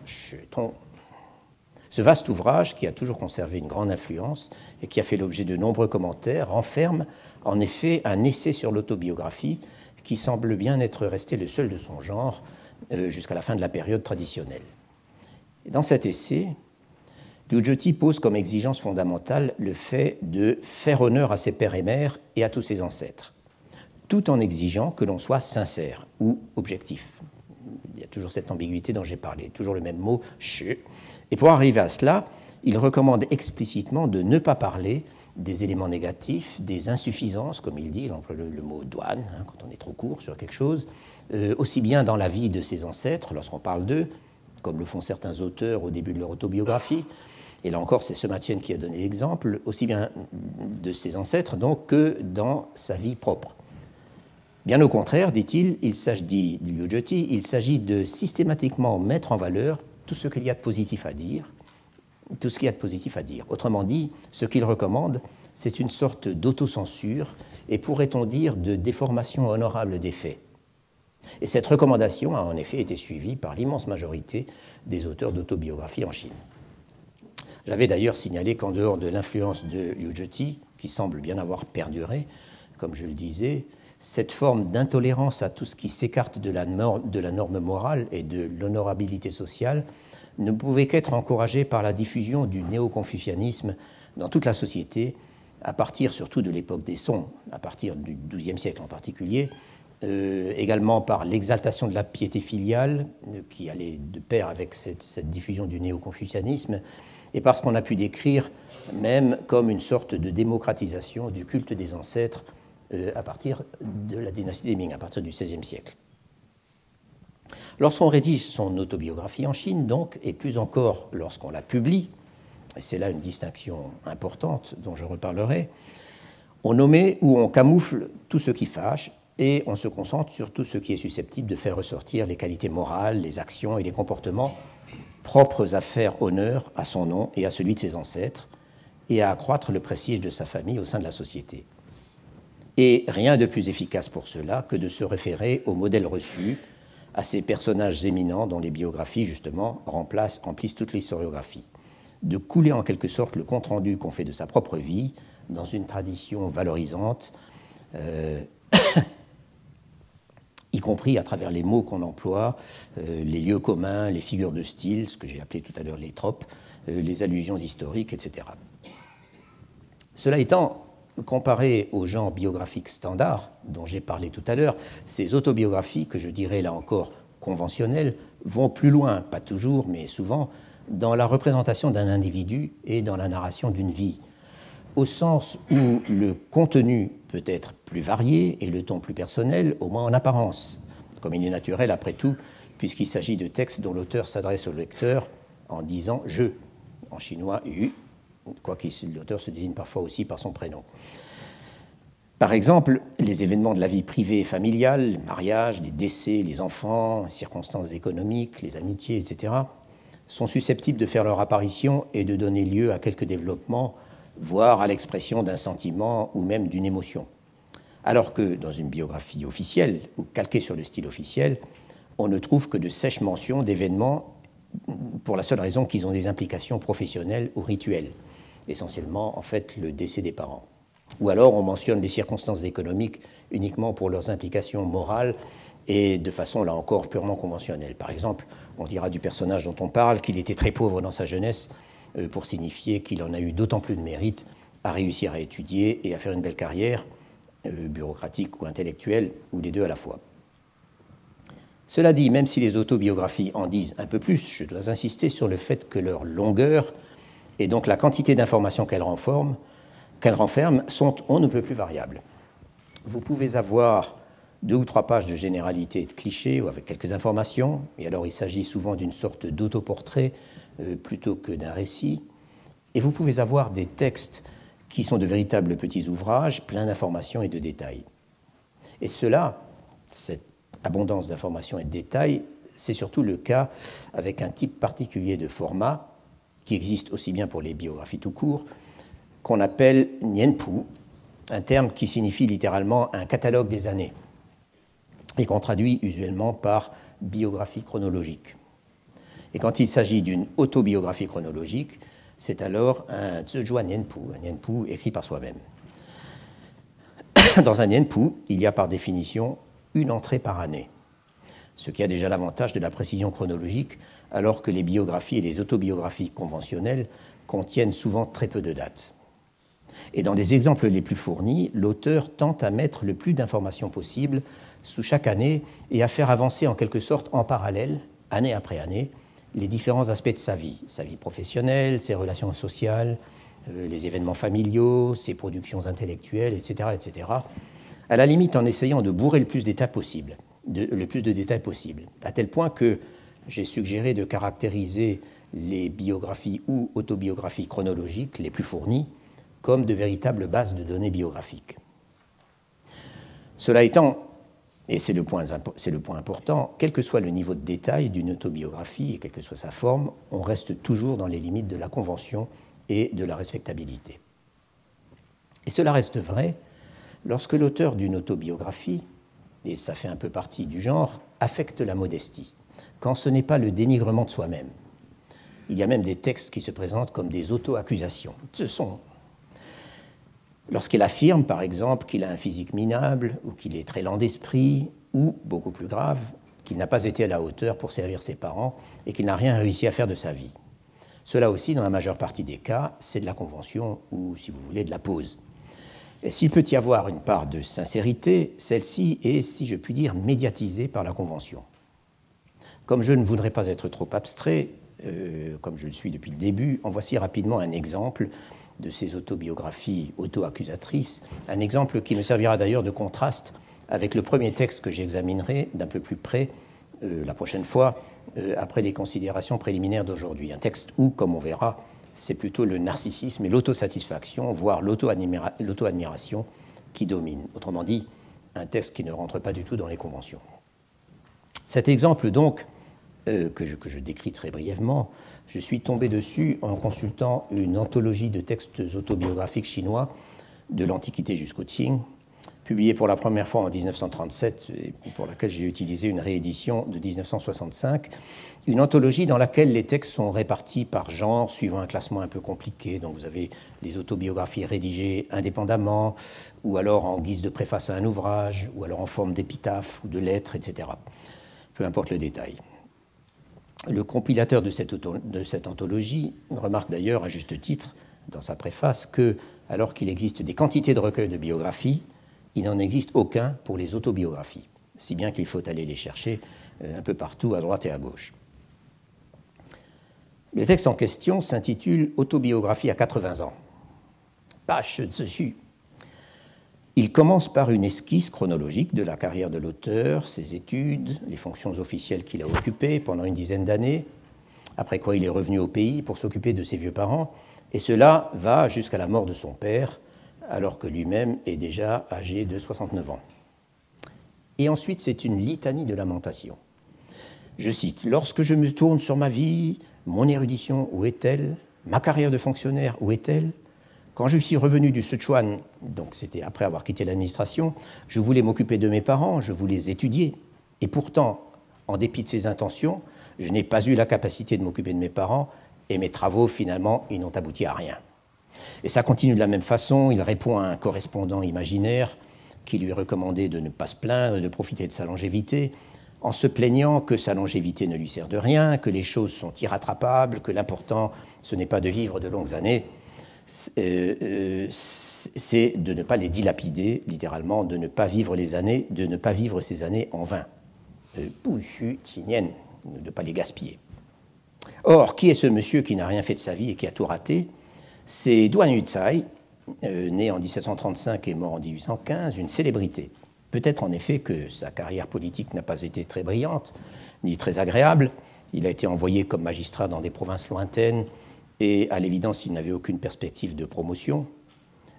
Ce vaste ouvrage, qui a toujours conservé une grande influence et qui a fait l'objet de nombreux commentaires, renferme en effet un essai sur l'autobiographie qui semble bien être resté le seul de son genre jusqu'à la fin de la période traditionnelle. Et dans cet essai, Liu Zhiqi pose comme exigence fondamentale le fait de faire honneur à ses pères et mères et à tous ses ancêtres, tout en exigeant que l'on soit sincère ou objectif. Il y a toujours cette ambiguïté dont j'ai parlé, toujours le même mot « shi ». Et pour arriver à cela, il recommande explicitement de ne pas parler des éléments négatifs, des insuffisances, comme il dit, il emploie le mot douane, quand on est trop court sur quelque chose, aussi bien dans la vie de ses ancêtres, lorsqu'on parle d'eux, comme le font certains auteurs au début de leur autobiographie, et là encore c'est Sima Qian qui a donné l'exemple, aussi bien de ses ancêtres donc, que dans sa vie propre. Bien au contraire, dit-il, il s'agit de systématiquement mettre en valeur tout ce qu'il y a de positif à dire, Autrement dit, ce qu'il recommande, c'est une sorte d'autocensure et pourrait-on dire de déformation honorable des faits. Et cette recommandation a en effet été suivie par l'immense majorité des auteurs d'autobiographie en Chine. J'avais d'ailleurs signalé qu'en dehors de l'influence de Liu Zhiqi, qui semble bien avoir perduré, comme je le disais, cette forme d'intolérance à tout ce qui s'écarte de la norme morale et de l'honorabilité sociale ne pouvait qu'être encouragée par la diffusion du néo-confucianisme dans toute la société, à partir surtout de l'époque des Song, à partir du XIIe siècle en particulier, également par l'exaltation de la piété filiale, qui allait de pair avec cette diffusion du néo-confucianisme, et par ce qu'on a pu décrire même comme une sorte de démocratisation du culte des ancêtres à partir de la dynastie des Ming, à partir du XVIe siècle. Lorsqu'on rédige son autobiographie en Chine, donc, et plus encore lorsqu'on la publie, et c'est là une distinction importante dont je reparlerai, on omet ou on camoufle tout ce qui fâche et on se concentre sur tout ce qui est susceptible de faire ressortir les qualités morales, les actions et les comportements propres à faire honneur à son nom et à celui de ses ancêtres et à accroître le prestige de sa famille au sein de la société. Et rien de plus efficace pour cela que de se référer au modèle reçu, à ces personnages éminents dont les biographies, justement, remplissent toute l'historiographie, de couler en quelque sorte le compte-rendu qu'on fait de sa propre vie dans une tradition valorisante, y compris à travers les mots qu'on emploie, les lieux communs, les figures de style, ce que j'ai appelé tout à l'heure les tropes, les allusions historiques, etc. Cela étant, comparé au genre biographique standard dont j'ai parlé tout à l'heure, ces autobiographies, que je dirais là encore conventionnelles, vont plus loin, pas toujours, mais souvent, dans la représentation d'un individu et dans la narration d'une vie, au sens où le contenu peut être plus varié et le ton plus personnel, au moins en apparence, comme il est naturel après tout, puisqu'il s'agit de textes dont l'auteur s'adresse au lecteur en disant « je », en chinois « yu », quoique l'auteur se désigne parfois aussi par son prénom. Par exemple, les événements de la vie privée et familiale, le mariage, les décès, les enfants, les circonstances économiques, les amitiés, etc., sont susceptibles de faire leur apparition et de donner lieu à quelques développements, voire à l'expression d'un sentiment ou même d'une émotion. Alors que dans une biographie officielle, ou calquée sur le style officiel, on ne trouve que de sèches mentions d'événements pour la seule raison qu'ils ont des implications professionnelles ou rituelles, essentiellement en fait le décès des parents. Ou alors on mentionne les circonstances économiques uniquement pour leurs implications morales et de façon là encore purement conventionnelle. Par exemple, on dira du personnage dont on parle qu'il était très pauvre dans sa jeunesse pour signifier qu'il en a eu d'autant plus de mérite à réussir à étudier et à faire une belle carrière, bureaucratique ou intellectuelle, ou les deux à la fois. Cela dit, même si les autobiographies en disent un peu plus, je dois insister sur le fait que leur longueur et donc la quantité d'informations qu'elles renferment sont on ne peut plus variables. Vous pouvez avoir 2 ou 3 pages de généralité et de clichés ou avec quelques informations, et alors il s'agit souvent d'une sorte d'autoportrait plutôt que d'un récit, et vous pouvez avoir des textes qui sont de véritables petits ouvrages pleins d'informations et de détails. Et cela, cette abondance d'informations et de détails, c'est surtout le cas avec un type particulier de format qui existe aussi bien pour les biographies tout court, qu'on appelle nianpu, un terme qui signifie littéralement un catalogue des années, et qu'on traduit usuellement par biographie chronologique. Et quand il s'agit d'une autobiographie chronologique, c'est alors un zhezhuan nianpu écrit par soi-même. Dans un nianpu, il y a par définition une entrée par année, ce qui a déjà l'avantage de la précision chronologique, alors que les biographies et les autobiographies conventionnelles contiennent souvent très peu de dates. Et dans les exemples les plus fournis, l'auteur tente à mettre le plus d'informations possible sous chaque année et à faire avancer en quelque sorte en parallèle, année après année, les différents aspects de sa vie professionnelle, ses relations sociales, les événements familiaux, ses productions intellectuelles, etc., etc., à la limite en essayant de bourrer le plus de détails possible, à tel point que j'ai suggéré de caractériser les biographies ou autobiographies chronologiques les plus fournies comme de véritables bases de données biographiques. Cela étant, et c'est le point important, quel que soit le niveau de détail d'une autobiographie et quelle que soit sa forme, on reste toujours dans les limites de la convention et de la respectabilité. Et cela reste vrai lorsque l'auteur d'une autobiographie, et ça fait un peu partie du genre, affecte la modestie, quand ce n'est pas le dénigrement de soi-même. Il y a même des textes qui se présentent comme des auto-accusations. Lorsqu'il affirme, par exemple, qu'il a un physique minable, ou qu'il est très lent d'esprit, ou, beaucoup plus grave, qu'il n'a pas été à la hauteur pour servir ses parents et qu'il n'a rien réussi à faire de sa vie. Cela aussi, dans la majeure partie des cas, c'est de la convention ou, si vous voulez, de la pose. Et s'il peut y avoir une part de sincérité, celle-ci est, si je puis dire, médiatisée par la convention. Comme je ne voudrais pas être trop abstrait, comme je le suis depuis le début, en voici rapidement un exemple de ces autobiographies auto-accusatrices, un exemple qui me servira d'ailleurs de contraste avec le premier texte que j'examinerai d'un peu plus près la prochaine fois, après les considérations préliminaires d'aujourd'hui. Un texte où, comme on verra, c'est plutôt le narcissisme et l'autosatisfaction, voire l'auto-admiration qui dominent. Autrement dit, un texte qui ne rentre pas du tout dans les conventions. Cet exemple, donc, que je décris très brièvement, je suis tombé dessus en consultant une anthologie de textes autobiographiques chinois de l'Antiquité jusqu'au Qing, publiée pour la première fois en 1937 et pour laquelle j'ai utilisé une réédition de 1965, une anthologie dans laquelle les textes sont répartis par genre suivant un classement un peu compliqué. Donc vous avez les autobiographies rédigées indépendamment, ou alors en guise de préface à un ouvrage, ou alors en forme d'épitaphe ou de lettres, etc. Peu importe le détail. Le compilateur de cette anthologie remarque d'ailleurs, à juste titre, dans sa préface que, alors qu'il existe des quantités de recueils de biographies, il n'en existe aucun pour les autobiographies, si bien qu'il faut aller les chercher un peu partout, à droite et à gauche. Le texte en question s'intitule « Autobiographie à 80 ans ». Page dessus. Il commence par une esquisse chronologique de la carrière de l'auteur, ses études, les fonctions officielles qu'il a occupées pendant une dizaine d'années, après quoi il est revenu au pays pour s'occuper de ses vieux parents, et cela va jusqu'à la mort de son père, alors que lui-même est déjà âgé de 69 ans. Et ensuite, c'est une litanie de lamentations. Je cite « Lorsque je me tourne sur ma vie, mon érudition, où est-elle? Ma carrière de fonctionnaire, où est-elle? Quand je suis revenu du Sichuan, donc c'était après avoir quitté l'administration, je voulais m'occuper de mes parents, je voulais étudier. Et pourtant, en dépit de ces intentions, je n'ai pas eu la capacité de m'occuper de mes parents, et mes travaux, finalement, ils n'ont abouti à rien. » Et ça continue de la même façon. Il répond à un correspondant imaginaire qui lui recommandait de ne pas se plaindre, de profiter de sa longévité, en se plaignant que sa longévité ne lui sert de rien, que les choses sont irrattrapables, que l'important, ce n'est pas de vivre de longues années, c'est de ne pas les dilapider, littéralement, de ne pas vivre les années, de ne pas vivre ces années en vain. De ne pas les gaspiller. Or, qui est ce monsieur qui n'a rien fait de sa vie et qui a tout raté? C'est Duan Yucai, né en 1735 et mort en 1815, une célébrité. Peut-être en effet que sa carrière politique n'a pas été très brillante, ni très agréable. Il a été envoyé comme magistrat dans des provinces lointaines et à l'évidence, il n'avait aucune perspective de promotion.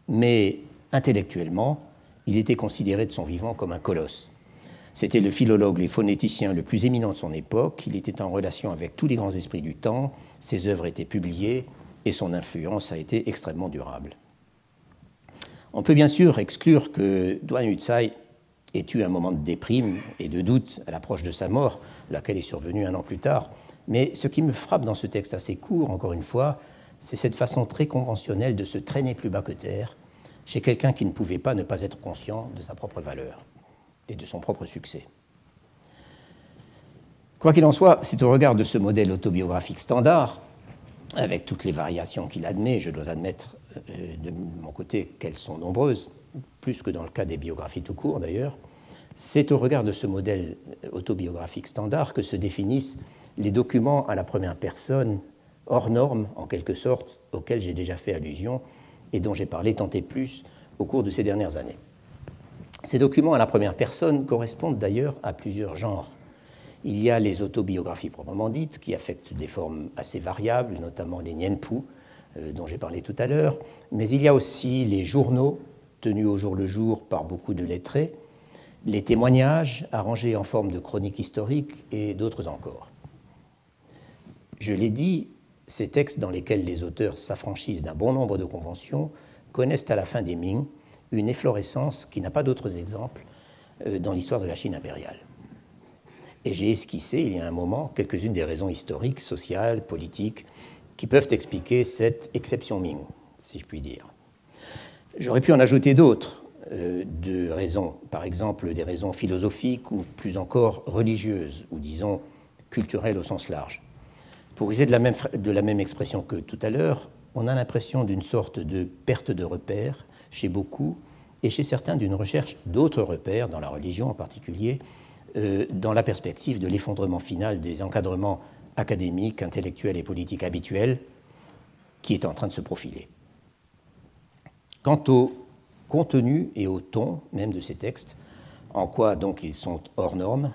Mais intellectuellement, il était considéré de son vivant comme un colosse. C'était le philologue et phonéticien le plus éminent de son époque. Il était en relation avec tous les grands esprits du temps. Ses œuvres étaient publiées et son influence a été extrêmement durable. On peut bien sûr exclure que Duan Yucai ait eu un moment de déprime et de doute à l'approche de sa mort, laquelle est survenue 1 an plus tard. Mais ce qui me frappe dans ce texte assez court, encore une fois, c'est cette façon très conventionnelle de se traîner plus bas que terre chez quelqu'un qui ne pouvait pas ne pas être conscient de sa propre valeur et de son propre succès. Quoi qu'il en soit, c'est au regard de ce modèle autobiographique standard, avec toutes les variations qu'il admet, je dois admettre de mon côté qu'elles sont nombreuses, plus que dans le cas des biographies tout court d'ailleurs, c'est au regard de ce modèle autobiographique standard que se définissent les documents à la première personne, hors normes en quelque sorte, auxquels j'ai déjà fait allusion et dont j'ai parlé tant et plus au cours de ces dernières années. Ces documents à la première personne correspondent d'ailleurs à plusieurs genres. Il y a les autobiographies proprement dites, qui affectent des formes assez variables, notamment les nienpu, dont j'ai parlé tout à l'heure, mais il y a aussi les journaux, tenus au jour le jour par beaucoup de lettrés, les témoignages, arrangés en forme de chronique historique, et d'autres encore. Je l'ai dit, ces textes dans lesquels les auteurs s'affranchissent d'un bon nombre de conventions connaissent à la fin des Ming une efflorescence qui n'a pas d'autres exemples dans l'histoire de la Chine impériale. Et j'ai esquissé, il y a un moment, quelques-unes des raisons historiques, sociales, politiques, qui peuvent expliquer cette exception Ming, si je puis dire. J'aurais pu en ajouter d'autres de raisons, par exemple des raisons philosophiques ou plus encore religieuses, ou disons culturelles au sens large. Pour user de la même expression que tout à l'heure, on a l'impression d'une sorte de perte de repères chez beaucoup, et chez certains d'une recherche d'autres repères, dans la religion en particulier, dans la perspective de l'effondrement final des encadrements académiques, intellectuels et politiques habituels qui est en train de se profiler. Quant au contenu et au ton même de ces textes, en quoi donc ils sont hors normes,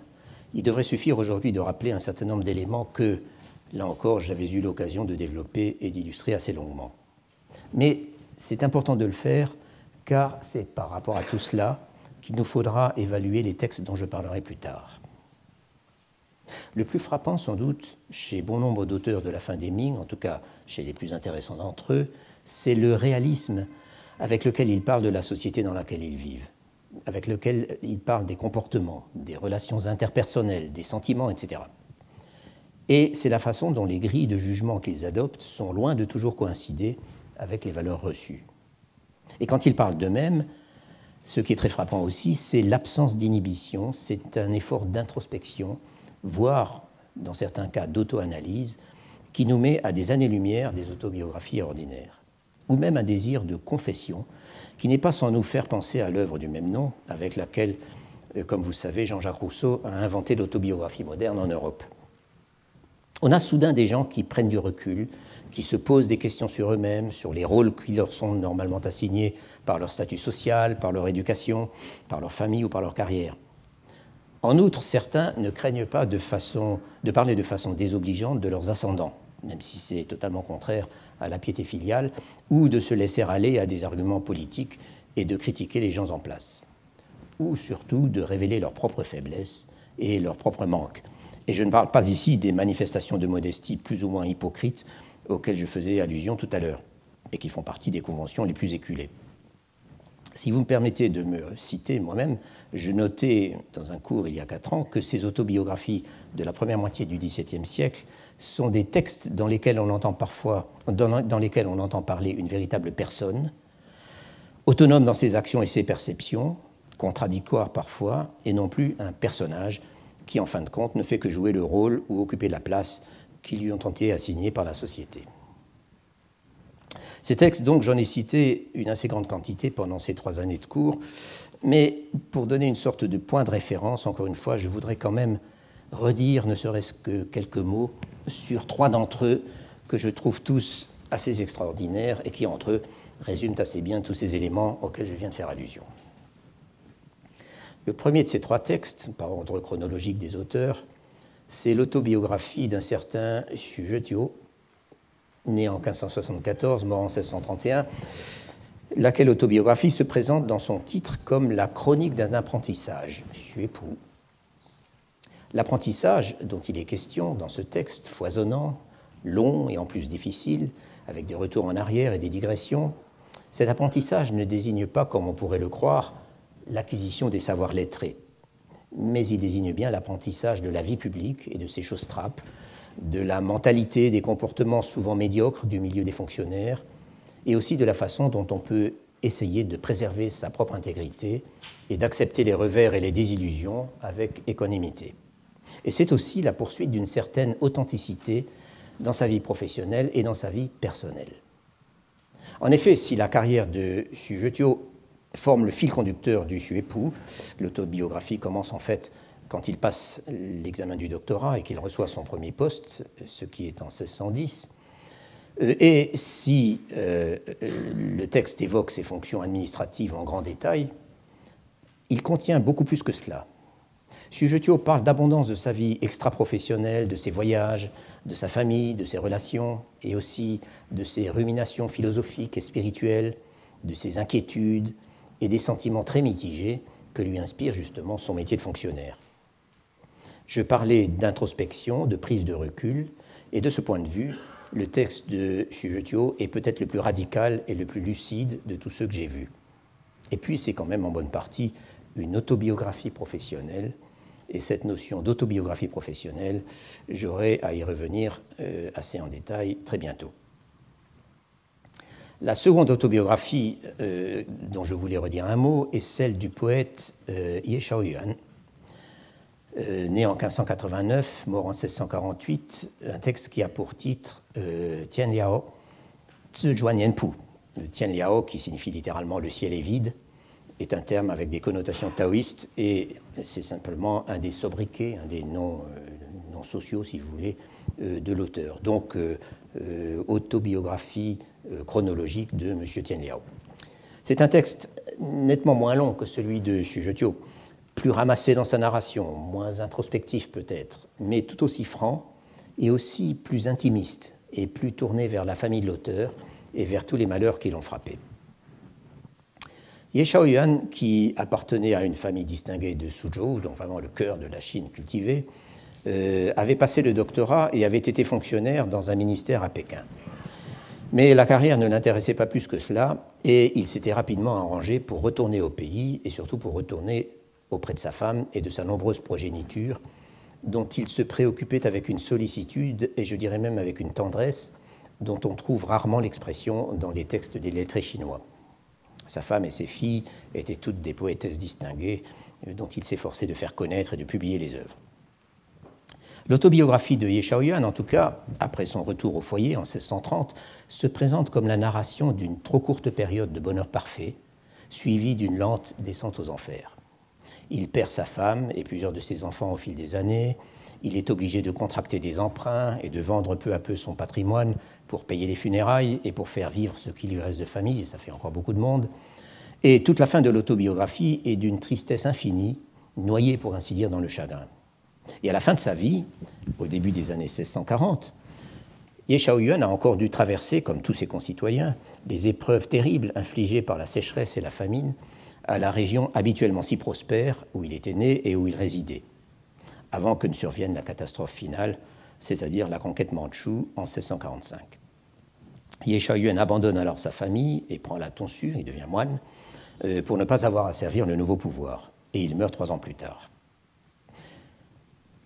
il devrait suffire aujourd'hui de rappeler un certain nombre d'éléments que, là encore, j'avais eu l'occasion de développer et d'illustrer assez longuement. Mais c'est important de le faire car c'est par rapport à tout cela qu'il nous faudra évaluer les textes dont je parlerai plus tard. Le plus frappant, sans doute, chez bon nombre d'auteurs de la fin des Ming, en tout cas chez les plus intéressants d'entre eux, c'est le réalisme avec lequel ils parlent de la société dans laquelle ils vivent, avec lequel ils parlent des comportements, des relations interpersonnelles, des sentiments, etc. Et c'est la façon dont les grilles de jugement qu'ils adoptent sont loin de toujours coïncider avec les valeurs reçues. Et quand ils parlent d'eux-mêmes, ce qui est très frappant aussi, c'est l'absence d'inhibition, c'est un effort d'introspection, voire, dans certains cas, d'auto-analyse, qui nous met à des années-lumière des autobiographies ordinaires. ou même un désir de confession, qui n'est pas sans nous faire penser à l'œuvre du même nom, avec laquelle, comme vous savez, Jean-Jacques Rousseau a inventé l'autobiographie moderne en Europe. On a soudain des gens qui prennent du recul, qui se posent des questions sur eux-mêmes, sur les rôles qui leur sont normalement assignés par leur statut social, par leur éducation, par leur famille ou par leur carrière. En outre, certains ne craignent pas de parler de façon désobligeante de leurs ascendants, même si c'est totalement contraire à la piété filiale, ou de se laisser aller à des arguments politiques et de critiquer les gens en place, ou surtout de révéler leurs propres faiblesses et leurs propres manques. Et je ne parle pas ici des manifestations de modestie plus ou moins hypocrites auxquelles je faisais allusion tout à l'heure, et qui font partie des conventions les plus éculées. Si vous me permettez de me citer moi-même, je notais dans un cours il y a 4 ans que ces autobiographies de la première moitié du XVIIe siècle sont des textes dans lesquels on entend parler une véritable personne, autonome dans ses actions et ses perceptions, contradictoire parfois, et non plus un personnage qui, en fin de compte, ne fait que jouer le rôle ou occuper la place qui lui ont été assignés par la société. Ces textes, donc, j'en ai cité une assez grande quantité pendant ces 3 années de cours, mais pour donner une sorte de point de référence, encore une fois, je voudrais quand même redire, ne serait-ce que quelques mots, sur 3 d'entre eux que je trouve tous assez extraordinaires et qui, entre eux, résument assez bien tous ces éléments auxquels je viens de faire allusion. Le premier de ces 3 textes, par ordre chronologique des auteurs, c'est l'autobiographie d'un certain Xu Zhetio, né en 1574, mort en 1631, laquelle autobiographie se présente dans son titre comme la chronique d'un apprentissage, Xuepu. L'apprentissage dont il est question dans ce texte foisonnant, long et en plus difficile, avec des retours en arrière et des digressions, cet apprentissage ne désigne pas, comme on pourrait le croire, l'acquisition des savoirs lettrés, mais il désigne bien l'apprentissage de la vie publique et de ses choses trappes, de la mentalité, des comportements souvent médiocres du milieu des fonctionnaires, et aussi de la façon dont on peut essayer de préserver sa propre intégrité et d'accepter les revers et les désillusions avec équanimité. Et c'est aussi la poursuite d'une certaine authenticité dans sa vie professionnelle et dans sa vie personnelle. En effet, si la carrière de Xu Zhetio forme le fil conducteur du Xuepu, l'autobiographie commence en fait quand il passe l'examen du doctorat et qu'il reçoit son premier poste, ce qui est en 1610. Et si le texte évoque ses fonctions administratives en grand détail, il contient beaucoup plus que cela. Xu Zhetio parle d'abondance de sa vie extra-professionnelle, de ses voyages, de sa famille, de ses relations, et aussi de ses ruminations philosophiques et spirituelles, de ses inquiétudes et des sentiments très mitigés que lui inspire justement son métier de fonctionnaire. Je parlais d'introspection, de prise de recul, et de ce point de vue, le texte de Xu Zhetio est peut-être le plus radical et le plus lucide de tous ceux que j'ai vus. Et puis, c'est quand même en bonne partie une autobiographie professionnelle, et cette notion d'autobiographie professionnelle, j'aurai à y revenir assez en détail très bientôt. La seconde autobiographie dont je voulais redire un mot est celle du poète Ye Shaoyuan, né en 1589, mort en 1648, un texte qui a pour titre Tian Liao Zi Zhuan Nian Pu. Le Tian Liao, qui signifie littéralement le ciel est vide, est un terme avec des connotations taoïstes et c'est simplement un des sobriquets, un des noms sociaux, si vous voulez, de l'auteur. Donc, autobiographie chronologique de M. Tian Liao. C'est un texte nettement moins long que celui de Xu Zhetio, plus ramassé dans sa narration, moins introspectif peut-être, mais tout aussi franc et aussi plus intimiste et plus tourné vers la famille de l'auteur et vers tous les malheurs qui l'ont frappé. Ye Shaoyuan, qui appartenait à une famille distinguée de Suzhou, donc vraiment le cœur de la Chine cultivée, avait passé le doctorat et avait été fonctionnaire dans un ministère à Pékin. Mais la carrière ne l'intéressait pas plus que cela et il s'était rapidement arrangé pour retourner au pays et surtout pour retourner auprès de sa femme et de sa nombreuse progéniture, dont il se préoccupait avec une sollicitude et je dirais même avec une tendresse dont on trouve rarement l'expression dans les textes des lettrés chinois. Sa femme et ses filles étaient toutes des poétesses distinguées dont il s'efforçait de faire connaître et de publier les œuvres. L'autobiographie de Ye Xiaoyuan, en tout cas, après son retour au foyer en 1630, se présente comme la narration d'une trop courte période de bonheur parfait, suivie d'une lente descente aux enfers. Il perd sa femme et plusieurs de ses enfants au fil des années. Il est obligé de contracter des emprunts et de vendre peu à peu son patrimoine pour payer les funérailles et pour faire vivre ce qui lui reste de famille, et ça fait encore beaucoup de monde. Et toute la fin de l'autobiographie est d'une tristesse infinie, noyée pour ainsi dire dans le chagrin. Et à la fin de sa vie, au début des années 1640, Ye Xiaoyuan a encore dû traverser, comme tous ses concitoyens, les épreuves terribles infligées par la sécheresse et la famine à la région habituellement si prospère où il était né et où il résidait, avant que ne survienne la catastrophe finale, c'est-à-dire la conquête mandchoue en 1645. Ye Xiaoyuan abandonne alors sa famille et prend la tonsure, il devient moine, pour ne pas avoir à servir le nouveau pouvoir, et il meurt 3 ans plus tard.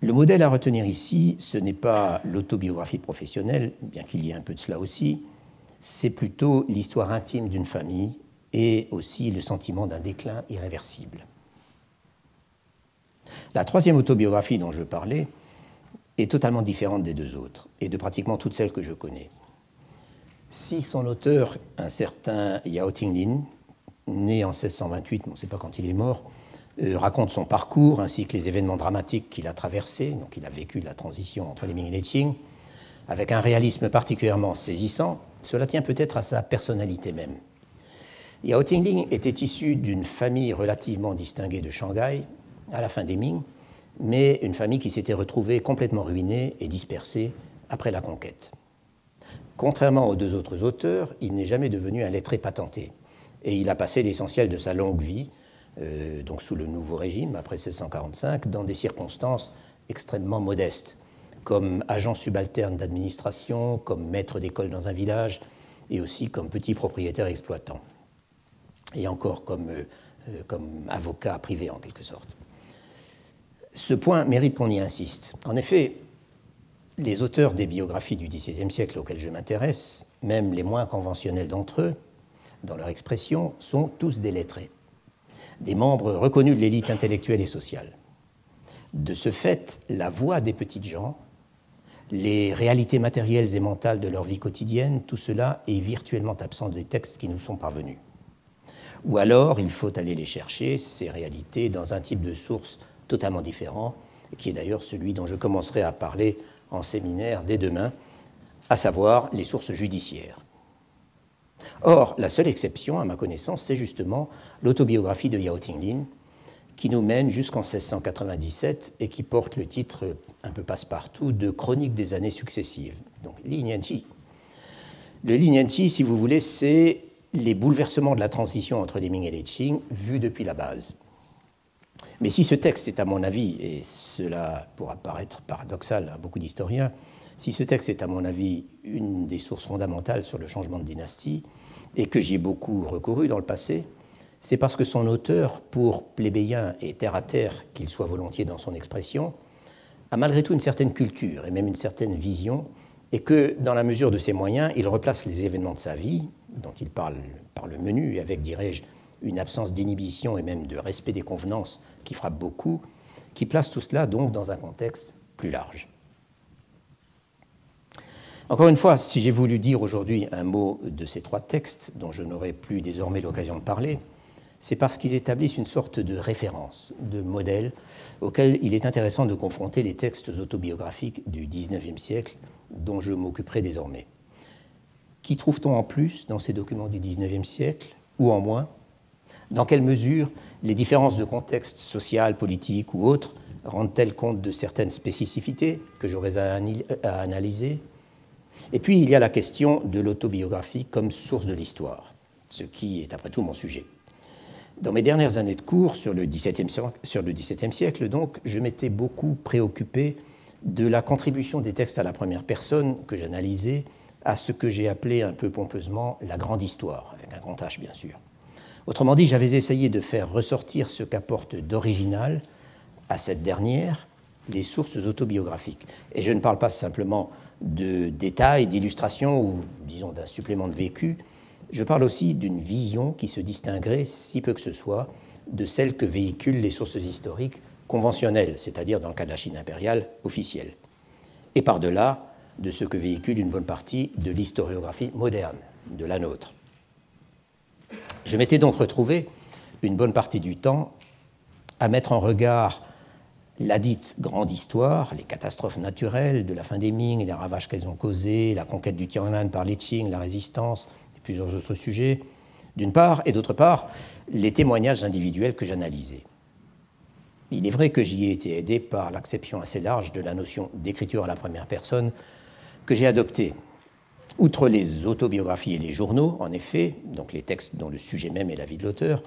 Le modèle à retenir ici, ce n'est pas l'autobiographie professionnelle, bien qu'il y ait un peu de cela aussi, c'est plutôt l'histoire intime d'une famille et aussi le sentiment d'un déclin irréversible. La troisième autobiographie dont je parlais est totalement différente des 2 autres et de pratiquement toutes celles que je connais. Si son auteur, un certain Yao Tinglin, né en 1628, on ne sait pas quand il est mort, raconte son parcours ainsi que les événements dramatiques qu'il a traversés, donc il a vécu la transition entre les Ming et les Qing, avec un réalisme particulièrement saisissant, cela tient peut-être à sa personnalité même. Yao Tinglin était issu d'une famille relativement distinguée de Shanghai à la fin des Ming, mais une famille qui s'était retrouvée complètement ruinée et dispersée après la conquête. Contrairement aux 2 autres auteurs, il n'est jamais devenu un lettré patenté, et il a passé l'essentiel de sa longue vie, donc sous le nouveau régime, après 1645, dans des circonstances extrêmement modestes, comme agent subalterne d'administration, comme maître d'école dans un village, et aussi comme petit propriétaire exploitant, et encore comme avocat privé en quelque sorte. Ce point mérite qu'on y insiste. En effet, les auteurs des biographies du XVIIe siècle auxquels je m'intéresse, même les moins conventionnels d'entre eux, dans leur expression, sont tous des lettrés, des membres reconnus de l'élite intellectuelle et sociale. De ce fait, la voix des petites gens, les réalités matérielles et mentales de leur vie quotidienne, tout cela est virtuellement absent des textes qui nous sont parvenus. Ou alors, il faut aller les chercher, ces réalités, dans un type de source totalement différent, qui est d'ailleurs celui dont je commencerai à parler en séminaire dès demain, à savoir les sources judiciaires. Or, la seule exception, à ma connaissance, c'est justement l'autobiographie de Yao Tinglin, qui nous mène jusqu'en 1697 et qui porte le titre un peu passe-partout de Chronique des années successives, donc Li Nianqi. Le Li Nianqi, si vous voulez, c'est les bouleversements de la transition entre les Ming et les Qing vus depuis la base. Mais si ce texte est à mon avis, et cela pourra paraître paradoxal à beaucoup d'historiens, si ce texte est à mon avis une des sources fondamentales sur le changement de dynastie, et que j'y ai beaucoup recouru dans le passé, c'est parce que son auteur, pour plébéien et terre-à-terre qu'il soit volontiers dans son expression, a malgré tout une certaine culture et même une certaine vision, et que, dans la mesure de ses moyens, il replace les événements de sa vie, dont il parle par le menu, et avec, dirais-je, une absence d'inhibition et même de respect des convenances qui frappe beaucoup, qui place tout cela donc dans un contexte plus large. Encore une fois, si j'ai voulu dire aujourd'hui un mot de ces 3 textes, dont je n'aurai plus désormais l'occasion de parler, c'est parce qu'ils établissent une sorte de référence, de modèle, auquel il est intéressant de confronter les textes autobiographiques du XIXe siècle, dont je m'occuperai désormais. Qu'y trouve-t-on en plus dans ces documents du XIXe siècle, ou en moins? Dans quelle mesure les différences de contexte social, politique ou autres rendent-elles compte de certaines spécificités que j'aurais à analyser? Et puis, il y a la question de l'autobiographie comme source de l'histoire, ce qui est après tout mon sujet. Dans mes dernières années de cours sur le XVIIe siècle, donc, je m'étais beaucoup préoccupé de la contribution des textes à la première personne que j'analysais à ce que j'ai appelé un peu pompeusement la grande histoire, avec un grand H bien sûr. Autrement dit, j'avais essayé de faire ressortir ce qu'apporte d'original à cette dernière les sources autobiographiques. Et je ne parle pas simplement de détails, d'illustrations ou, disons, d'un supplément de vécu. Je parle aussi d'une vision qui se distinguerait, si peu que ce soit, de celle que véhiculent les sources historiques conventionnelles, c'est-à-dire, dans le cas de la Chine impériale, officielle. et par-delà de ce que véhicule une bonne partie de l'historiographie moderne, de la nôtre. Je m'étais donc retrouvé une bonne partie du temps à mettre en regard la dite grande histoire, les catastrophes naturelles de la fin des Ming et des ravages qu'elles ont causés, la conquête du Tiananmen par les Qing, la résistance et plusieurs autres sujets, d'une part, et d'autre part, les témoignages individuels que j'analysais. Il est vrai que j'y ai été aidé par l'acception assez large de la notion d'écriture à la première personne que j'ai adoptée. Outre les autobiographies et les journaux, en effet, donc les textes dont le sujet même est la vie de l'auteur,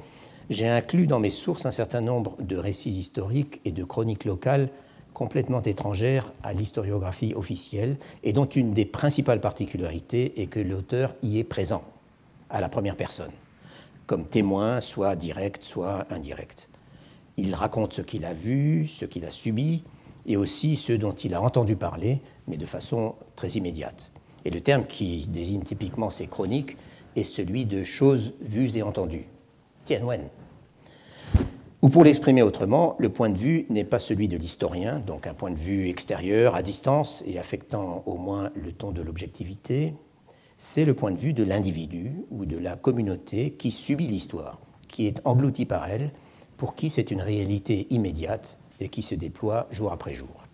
j'ai inclus dans mes sources un certain nombre de récits historiques et de chroniques locales complètement étrangères à l'historiographie officielle et dont une des principales particularités est que l'auteur y est présent, à la première personne, comme témoin, soit direct, soit indirect. Il raconte ce qu'il a vu, ce qu'il a subi, et aussi ce dont il a entendu parler, mais de façon très immédiate. Et le terme qui désigne typiquement ces chroniques est celui de choses vues et entendues. Tianwen. Ou pour l'exprimer autrement, le point de vue n'est pas celui de l'historien, donc un point de vue extérieur, à distance et affectant au moins le ton de l'objectivité, c'est le point de vue de l'individu ou de la communauté qui subit l'histoire, qui est engloutie par elle, pour qui c'est une réalité immédiate et qui se déploie jour après jour.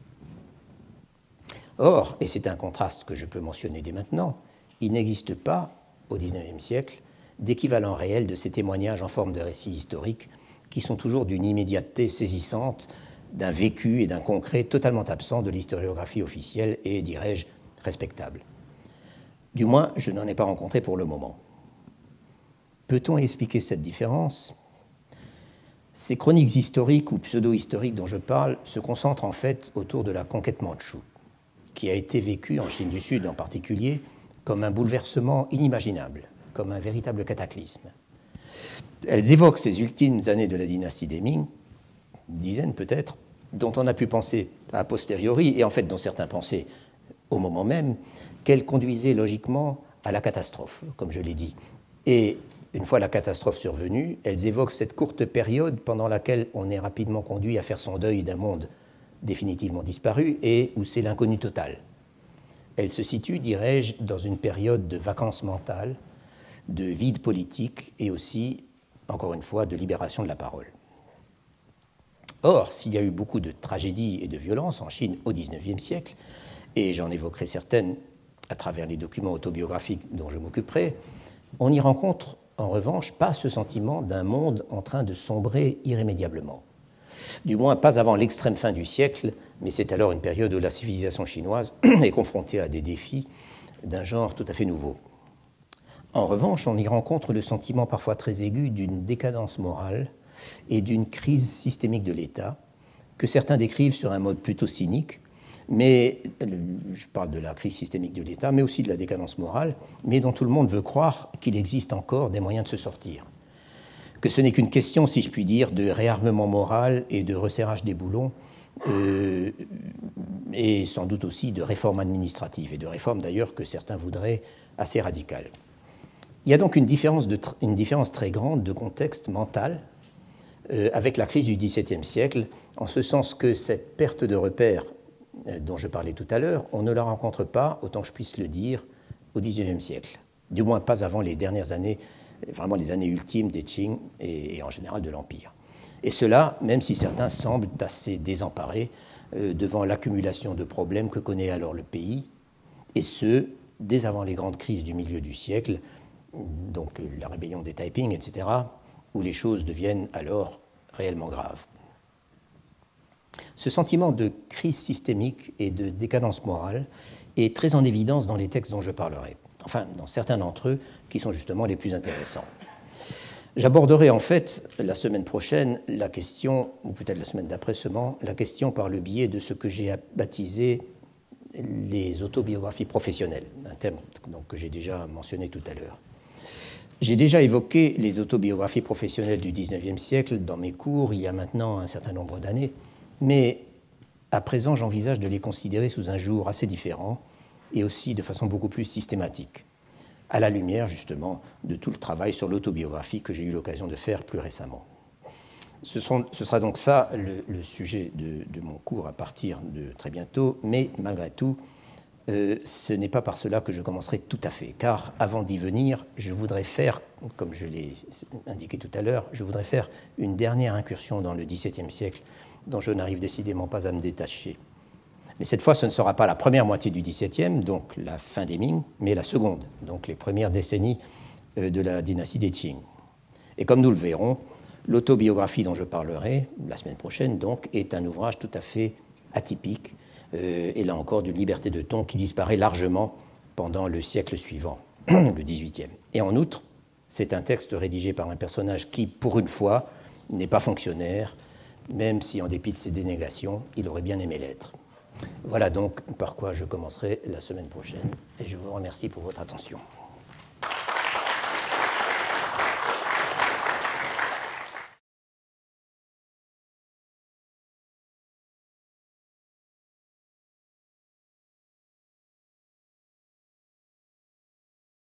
Or, et c'est un contraste que je peux mentionner dès maintenant, il n'existe pas, au XIXe siècle, d'équivalent réel de ces témoignages en forme de récits historiques qui sont toujours d'une immédiateté saisissante, d'un vécu et d'un concret totalement absent de l'historiographie officielle et, dirais-je, respectable. Du moins, je n'en ai pas rencontré pour le moment. Peut-on expliquer cette différence ? Ces chroniques historiques ou pseudo-historiques dont je parle se concentrent en fait autour de la conquête mandchoue, qui a été vécue, en Chine du Sud en particulier, comme un bouleversement inimaginable, comme un véritable cataclysme. Elles évoquent ces ultimes années de la dynastie des Ming, une dizaine peut-être, dont on a pu penser a posteriori, et en fait dont certains pensaient au moment même, qu'elles conduisaient logiquement à la catastrophe, comme je l'ai dit. Et une fois la catastrophe survenue, elles évoquent cette courte période pendant laquelle on est rapidement conduit à faire son deuil d'un monde définitivement disparu et où c'est l'inconnu total. Elles se situent, dirais-je, dans une période de vacances mentales, de vide politique et aussi, encore une fois, de libération de la parole. Or, s'il y a eu beaucoup de tragédies et de violences en Chine au XIXe siècle, et j'en évoquerai certaines à travers les documents autobiographiques dont je m'occuperai, on y rencontre en revanche pas ce sentiment d'un monde en train de sombrer irrémédiablement. Du moins pas avant l'extrême fin du siècle, mais c'est alors une période où la civilisation chinoise est confrontée à des défis d'un genre tout à fait nouveau. En revanche, on y rencontre le sentiment parfois très aigu d'une décadence morale et d'une crise systémique de l'État, que certains décrivent sur un mode plutôt cynique, mais je parle de la crise systémique de l'État, mais aussi de la décadence morale, mais dont tout le monde veut croire qu'il existe encore des moyens de se sortir. Que ce n'est qu'une question, si je puis dire, de réarmement moral et de resserrage des boulons, et sans doute aussi de réforme administrative, et de réforme d'ailleurs que certains voudraient assez radicales. Il y a donc une différence très grande de contexte mental avec la crise du XVIIe siècle, en ce sens que cette perte de repères dont je parlais tout à l'heure, on ne la rencontre pas, autant que je puisse le dire, au XIXe siècle. Du moins pas avant les dernières années, vraiment les années ultimes des Qing et en général de l'Empire. Et cela, même si certains semblent assez désemparés devant l'accumulation de problèmes que connaît alors le pays, et ce, dès avant les grandes crises du milieu du siècle, donc la rébellion des Taiping, etc., où les choses deviennent alors réellement graves. Ce sentiment de crise systémique et de décadence morale est très en évidence dans les textes dont je parlerai, enfin dans certains d'entre eux qui sont justement les plus intéressants. J'aborderai en fait la semaine prochaine la question, ou peut-être la semaine d'après seulement, la question par le biais de ce que j'ai baptisé les autobiographies professionnelles, un thème donc, que j'ai déjà mentionné tout à l'heure. J'ai déjà évoqué les autobiographies professionnelles du XIXe siècle dans mes cours il y a maintenant un certain nombre d'années, mais à présent j'envisage de les considérer sous un jour assez différent et aussi de façon beaucoup plus systématique, à la lumière justement de tout le travail sur l'autobiographie que j'ai eu l'occasion de faire plus récemment. Ce sera donc ça le sujet de mon cours à partir de très bientôt, mais malgré tout, ce n'est pas par cela que je commencerai tout à fait, car avant d'y venir, je voudrais faire, comme je l'ai indiqué tout à l'heure, je voudrais faire une dernière incursion dans le XVIIe siècle, dont je n'arrive décidément pas à me détacher. Mais cette fois, ce ne sera pas la première moitié du XVIIe, donc la fin des Ming, mais la seconde, donc les premières décennies de la dynastie des Qing. Et comme nous le verrons, l'autobiographie dont je parlerai la semaine prochaine, donc, est un ouvrage tout à fait atypique, et là encore d'une liberté de ton qui disparaît largement pendant le siècle suivant, le XVIIIe. Et en outre, c'est un texte rédigé par un personnage qui, pour une fois, n'est pas fonctionnaire, même si, en dépit de ses dénégations, il aurait bien aimé l'être. Voilà donc par quoi je commencerai la semaine prochaine, et je vous remercie pour votre attention.